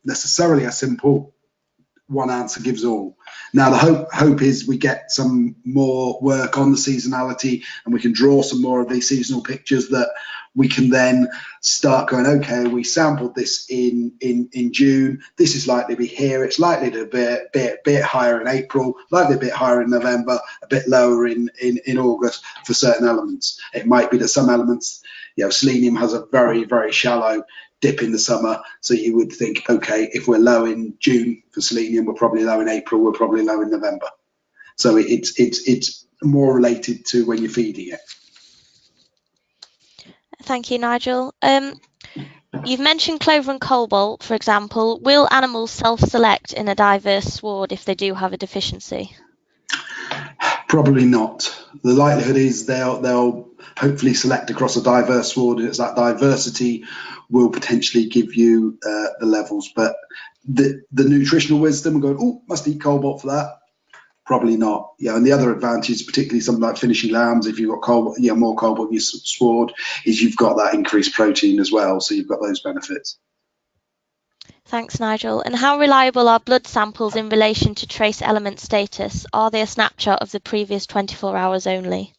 necessarily a simple one answer gives all. Now the hope is we get some more work on the seasonality and we can draw some more of these seasonal pictures that we can then start going, okay, we sampled this in June, this is likely to be here, it's likely to be a bit higher in April, likely a bit higher in November, a bit lower in August for certain elements. It might be that some elements, you know, selenium has a very, very shallow dip in the summer, so you would think, okay, if we're low in June for selenium, we're probably low in April, we're probably low in November. So it's more related to when you're feeding it. Thank you, Nigel. You've mentioned clover and cobalt, for example. Will animals self-select in a diverse sward if they do have a deficiency? Probably not. The likelihood is they'll hopefully select across a diverse sward, and it's that diversity will potentially give you the levels. But the nutritional wisdom, going, oh, must eat cobalt for that? Probably not. Yeah, and the other advantage, particularly something like finishing lambs, if you've got cobalt, yeah, more cobalt in your sward, is you've got that increased protein as well. So you've got those benefits. Thanks, Nigel. And how reliable are blood samples in relation to trace element status? Are they a snapshot of the previous 24 hours only?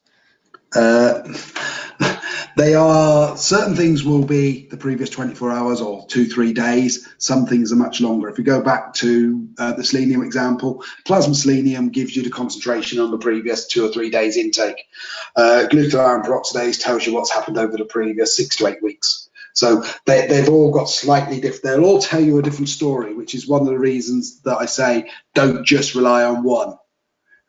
They are, certain things will be the previous 24 hours or 2-3 days. Some things are much longer. If we go back to the selenium example, plasma selenium gives you the concentration on the previous 2 or 3 days intake. Glutathione peroxidase tells you what's happened over the previous 6 to 8 weeks. So they've all got slightly different, they'll all tell you a different story, which is one of the reasons that I say don't just rely on one.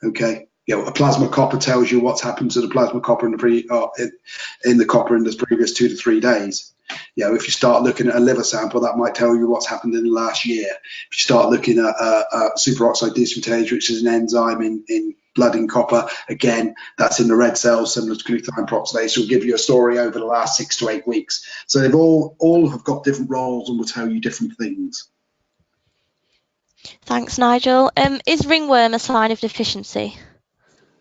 Okay. You know, a plasma copper tells you what's happened to the plasma copper in the copper in the previous 2 to 3 days. You know, if you start looking at a liver sample, that might tell you what's happened in the last year. If you start looking at superoxide dismutase, which is an enzyme in blood in copper, again, that's in the red cells, similar to glutathione peroxidase, will give you a story over the last 6 to 8 weeks. So they've all have got different roles and will tell you different things. Thanks, Nigel. Is ringworm a sign of deficiency?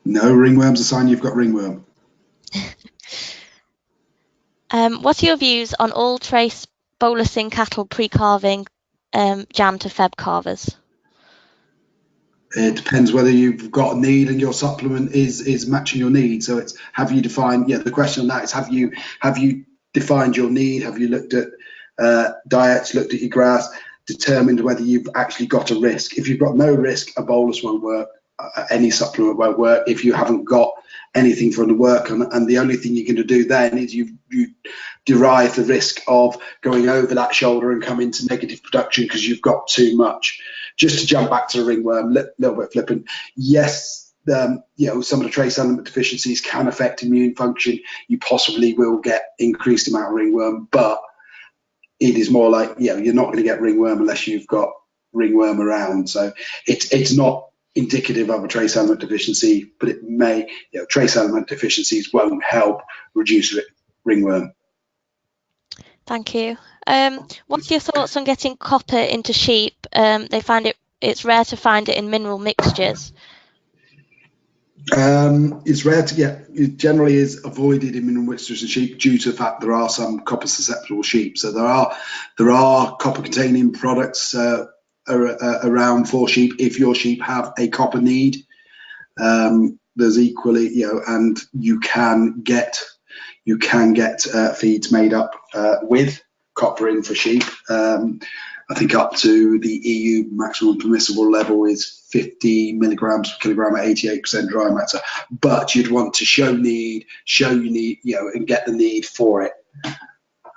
No, ringworm's a sign you've got ringworm. What are your views on all trace bolusing cattle pre-calving jam to feb calvers? It depends whether you've got a need and your supplement is matching your need. So it's, have you defined, yeah, the question on that is, have you defined your need? Have you looked at diets, looked at your grass, determined whether you've actually got a risk? If you've got no risk, a bolus won't work. Any supplement won't work. If you haven't got anything for the work on, and the only thing you're going to do then is you derive the risk of going over that shoulder and come into negative production because you've got too much. Just to jump back to the ringworm, a little bit flippant. Yes, you know, some of the trace element deficiencies can affect immune function. You possibly will get increased amount of ringworm, but it is more like, you know, you're not going to get ringworm unless you've got ringworm around. So it's not indicative of a trace element deficiency, but it may, you know, trace element deficiencies won't help reduce ringworm. Thank you. What's your thoughts on getting copper into sheep? They find it's rare to find it in mineral mixtures. It's rare to get. It generally is avoided in mineral mixtures in sheep due to the fact there are some copper susceptible sheep. So there are copper containing products around for sheep if your sheep have a copper need. There's equally, you know, and you can get feeds made up with copper in for sheep. I think up to the EU maximum permissible level is 50 milligrams per kilogram at 88% dry matter, but you'd want to show you need, and get the need for it.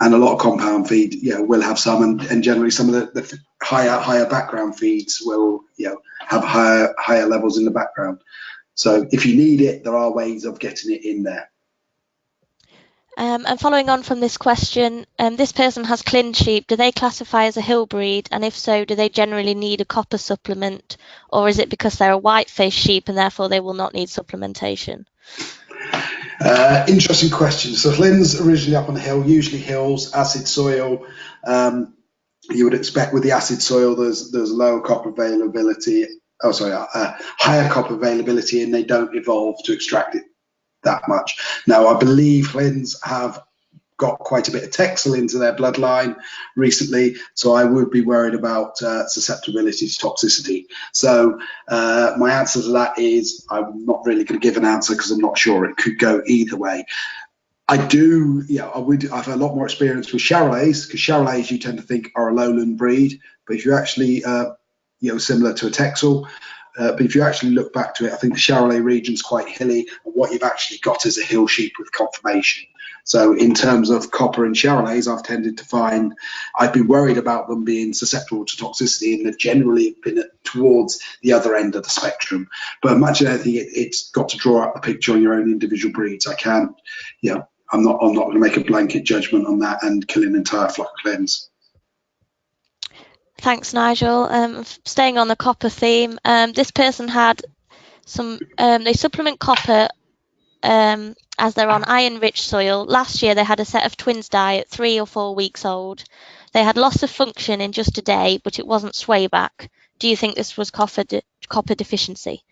And a lot of compound feed, will have some, and generally some of the higher background feeds will, have higher levels in the background. So if you need it, there are ways of getting it in there. And following on from this question, this person has Clin sheep. Do they classify as a hill breed? And if so, do they generally need a copper supplement? Or is it because they're a white-faced sheep and therefore they will not need supplementation? Interesting question. So Clin's originally up on the hill, usually hills, acid soil. You would expect with the acid soil, there's lower copper availability. Higher copper availability, and they don't evolve to extract it that much. Now, I believe Clins have got quite a bit of Texel into their bloodline recently, so I would be worried about susceptibility to toxicity. So my answer to that is I'm not really going to give an answer because I'm not sure. It could go either way. I've had a lot more experience with Charolais, because Charolais you tend to think are a lowland breed, but if you actually, similar to a Texel, but if you actually look back to it, I think the Charolais region's quite hilly, and what you've actually got is a hill sheep with conformation. So in terms of copper and Charolais, I've tended to find I've been worried about them being susceptible to toxicity, and they've generally been towards the other end of the spectrum. But much of anything, it's got to draw out the picture on your own individual breeds. I can't, I'm not going to make a blanket judgment on that and kill an entire flock of Clins. Thanks, Nigel. Staying on the copper theme, this person had some, they supplement copper as they're on iron-rich soil. Last year, they had a set of twins die at 3 or 4 weeks old. They had loss of function in just a day, but it wasn't sway back. Do you think this was copper deficiency?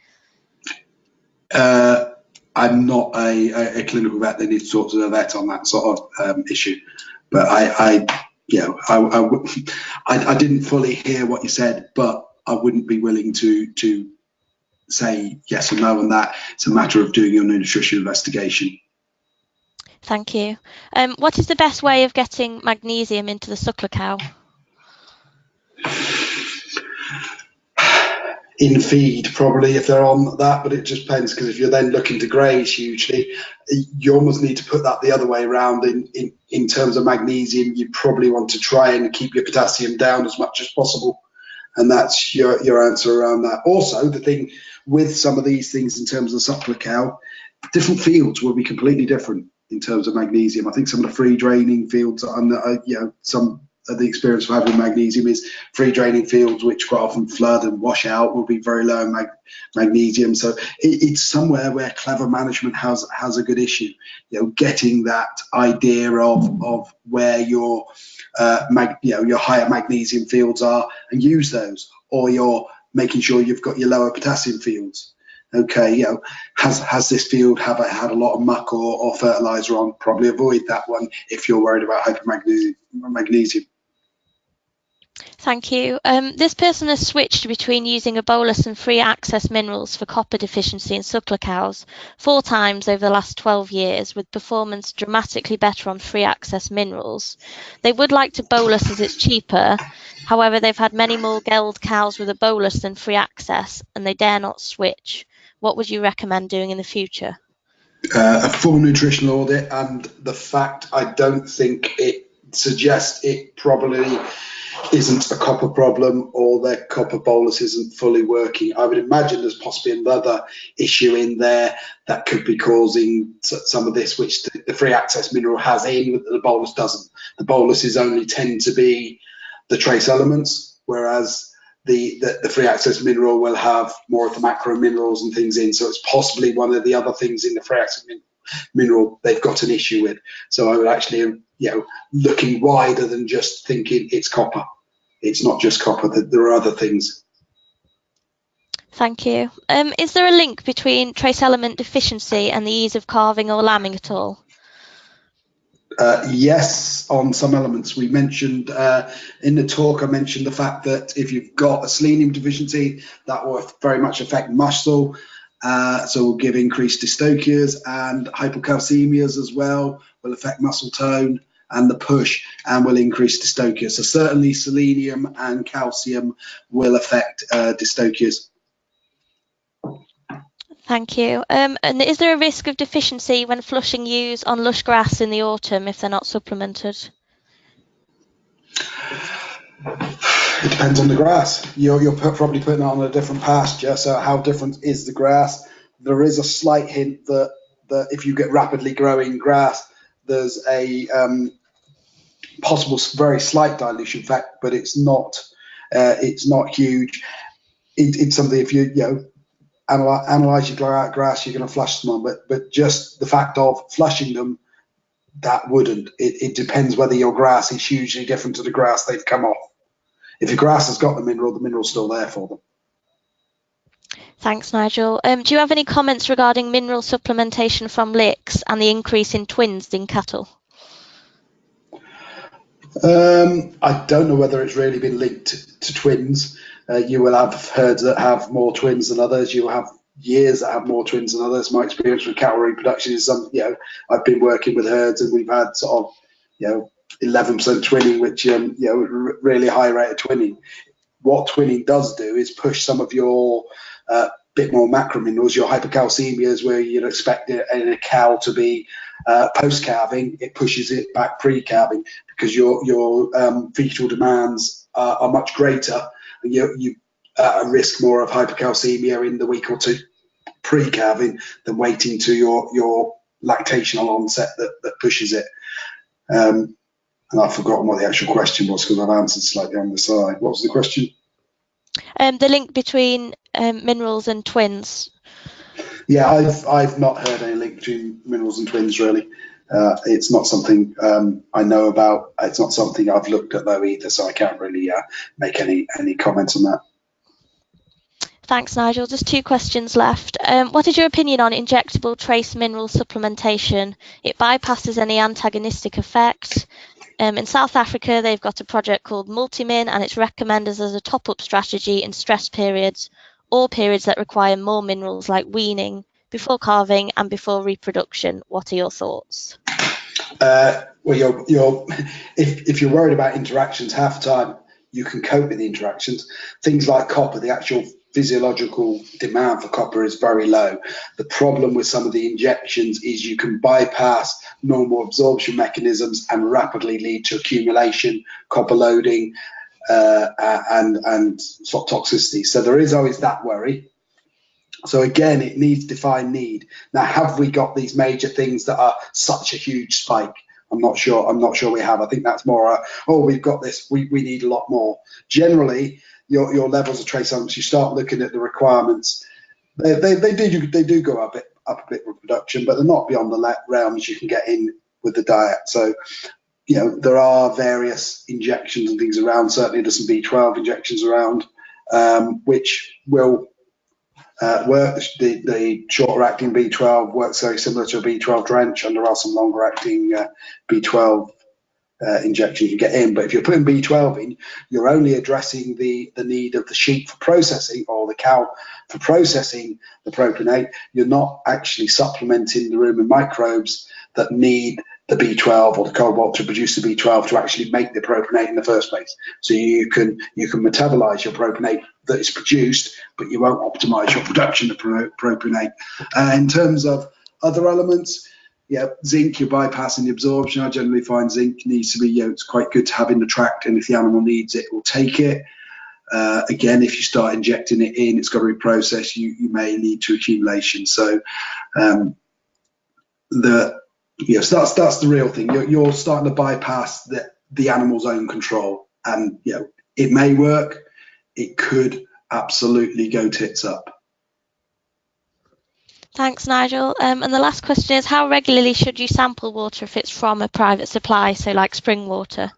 I'm not a clinical vet. They need to talk to the vet on that sort of issue. But I didn't fully hear what you said, but I wouldn't be willing to say yes or no on that. It's a matter of doing your nutrition investigation. Thank you. What is the best way of getting magnesium into the suckler cow? In feed, probably, if they're on that, but it just depends, because if you're then looking to graze hugely, you almost need to put that the other way around. In terms of magnesium, you probably want to try and keep your potassium down as much as possible, and that's your answer around that. Also, the thing with some of these things in terms of the suckler cow, different fields will be completely different in terms of magnesium. I think some of the free draining fields, some of the experience of having magnesium is free draining fields, which quite often flood and wash out, will be very low in magnesium. So it's somewhere where clever management has a good issue. Getting that idea of where your higher magnesium fields are and use those, or you're making sure you've got your lower potassium fields. Okay, has this field had a lot of muck or fertilizer on? Probably avoid that one if you're worried about hypermagnesium. Thank you. This person has switched between using a bolus and free access minerals for copper deficiency in suckler cows 4 times over the last 12 years, with performance dramatically better on free access minerals. They would like to bolus as it's cheaper. However, they've had many more gelled cows with a bolus than free access, and they dare not switch. What would you recommend doing in the future? A full nutritional audit, and the fact I don't think it suggests it probably isn't a copper problem, or their copper bolus isn't fully working. I would imagine there's possibly another issue in there that could be causing some of this, which the free access mineral has in, but the bolus doesn't. The boluses only tend to be the trace elements, whereas the free access mineral will have more of the macro minerals and things in. So it's possibly one of the other things in the free access mineral they've got an issue with. So I would actually, looking wider than just thinking it's copper. It's not just copper, there are other things. Thank you. Is there a link between trace element deficiency and the ease of calving or lambing at all? Yes, on some elements. We mentioned in the talk, I mentioned the fact that if you've got a selenium deficiency, that will very much affect muscle. So will give increased dystochias, and hypocalcemias as well will affect muscle tone and the push, and will increase dystocia. So certainly selenium and calcium will affect dystochias. Thank you. And is there a risk of deficiency when flushing ewes on lush grass in the autumn if they're not supplemented? It depends on the grass. You're probably putting it on a different pasture, so how different is the grass? There is a slight hint that if you get rapidly growing grass, there's a possible very slight dilution effect, but it's not huge. It's something, if you analyze your grass, you're going to flush them on, but just the fact of flushing them, that wouldn't. It depends whether your grass is hugely different to the grass they've come off. If your grass has got the mineral's still there for them. Thanks, Nigel. Do you have any comments regarding mineral supplementation from licks and the increase in twins in cattle? I don't know whether it's really been linked to twins. You will have herds that have more twins than others. You will have years that have more twins than others. My experience with cattle reproduction is I've been working with herds and we've had sort of 11% twinning, which really high rate of twinning. What twinning does do is push some of your bit more macrominerals, your hypercalcemias, where you'd expect it in a cow to be post-calving, it pushes it back pre-calving because your fetal demands are much greater. You risk more of hypercalcemia in the week or two pre-calving than waiting to your lactational onset that pushes it. And I've forgotten what the actual question was because I've answered slightly on the side. What was the question? The link between minerals and twins. Yeah, I've not heard any link between minerals and twins really. It's not something I know about. It's not something I've looked at though either, so I can't really make any comments on that. Thanks, Nigel. Just 2 questions left. What is your opinion on injectable trace mineral supplementation? It bypasses any antagonistic effect. In South Africa, they've got a project called Multimin, and it's recommended as a top-up strategy in stress periods or periods that require more minerals like weaning, before calving and before reproduction. What are your thoughts? Well, if you're worried about interactions, half the time you can cope with the interactions. Things like copper, the actual physiological demand for copper is very low. The problem with some of the injections is you can bypass normal absorption mechanisms and rapidly lead to accumulation, copper loading, and sort of toxicity. So there is always that worry. So again, it needs defined need. Now, have we got these major things that are such a huge spike? I'm not sure we have. I think that's more, we've got this, we need a lot more. Generally, your levels of trace elements, you start looking at the requirements. They do go up a bit with production, but they're not beyond the realms you can get in with the diet. So, there are various injections and things around. Certainly there's some B12 injections around, which will work. The shorter acting B12 works very similar to a B12 drench, and there are some longer acting B12 injections you get in. But if you're putting B12 in, you're only addressing the need of the sheep for processing, or the cow for processing the propionate. You're not actually supplementing the rumen microbes that need the B12 or the cobalt to produce the B12 to actually make the propionate in the first place. So you can metabolize your propionate that is produced, but you won't optimize your production of propionate. In terms of other elements, zinc, you're bypassing the absorption. I generally find zinc needs to be, it's quite good to have in the tract, and if the animal needs it, it will take it. Again, if you start injecting it in, it's got to be processed, you may lead to accumulation. So so that's the real thing. You're starting to bypass the animal's own control, and it may work. It could absolutely go tits up. Thanks, Nigel. And the last question is, how regularly should you sample water if it's from a private supply, so like spring water?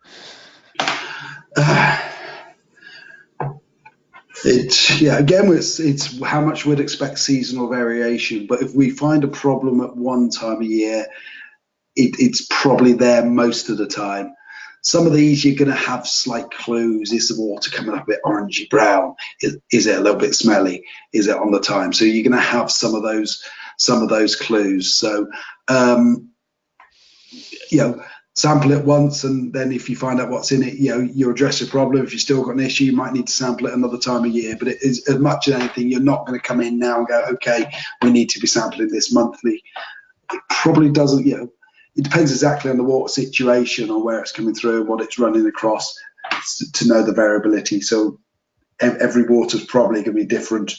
It's how much we'd expect seasonal variation. But if we find a problem at one time of year, it's probably there most of the time. Some of these you're going to have slight clues. Is the water coming up a bit orangey brown? Is it a little bit smelly? Is it on the time? So you're going to have some of those clues. So sample it once, and then if you find out what's in it, you address your problem. If you've still got an issue, you might need to sample it another time of year. But it is, as much as anything, you're not going to come in now and go, okay, we need to be sampling this monthly. It probably doesn't, it depends exactly on the water situation, or where it's coming through and what it's running across, to know the variability. So every water is probably going to be different,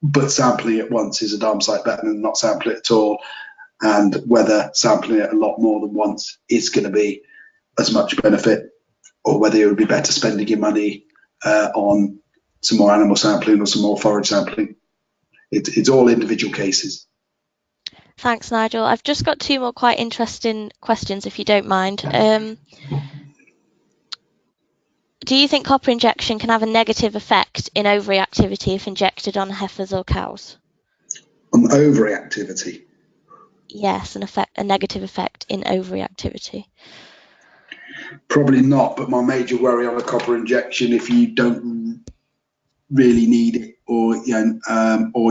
but sampling it once is a darn sight better than not sampling it at all. And whether sampling it a lot more than once is going to be as much benefit, or whether it would be better spending your money on some more animal sampling or some more forage sampling. It's all individual cases. Thanks, Nigel. I've just got 2 more quite interesting questions, if you don't mind. Do you think copper injection can have a negative effect in ovary activity if injected on heifers or cows? On ovary activity? Yes, a negative effect in ovary activity. Probably not, but my major worry on a copper injection, if you don't really need it, or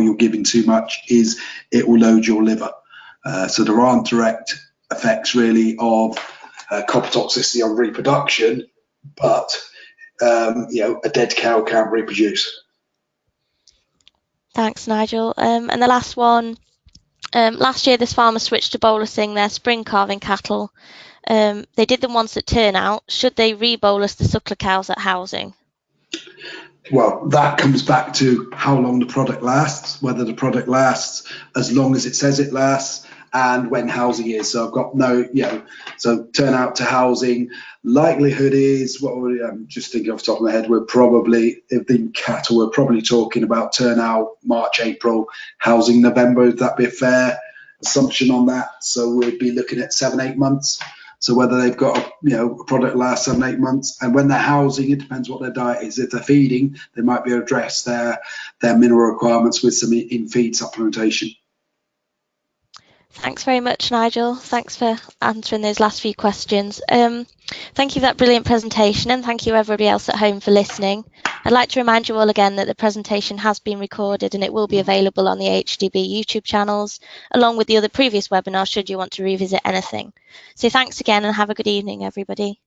you're giving too much, is it will load your liver. So there aren't direct effects really of copper toxicity on reproduction, but a dead cow can't reproduce. Thanks, Nigel. And the last one. Last year, this farmer switched to bolusing their spring calving cattle. They did them once at turnout. Should they re-bolus the suckler cows at housing? Well, that comes back to how long the product lasts, whether the product lasts as long as it says it lasts, and when housing is. So I've got so turnout to housing, likelihood is, I'm just thinking off the top of my head, we're probably, if the cattle, we're probably talking about turnout March, April, housing November. Would that be a fair assumption on that? So we'd be looking at 7-8 months. So whether they've got a product lasts 7-8 months, and when they're housing, it depends what their diet is. If they're feeding, they might be able to address their mineral requirements with some in-feed supplementation. Thanks very much, Nigel. Thanks for answering those last few questions. Thank you for that brilliant presentation, and thank you everybody else at home for listening. I'd like to remind you all again that the presentation has been recorded and it will be available on the AHDB YouTube channels, along with the other previous webinars should you want to revisit anything. So thanks again and have a good evening, everybody.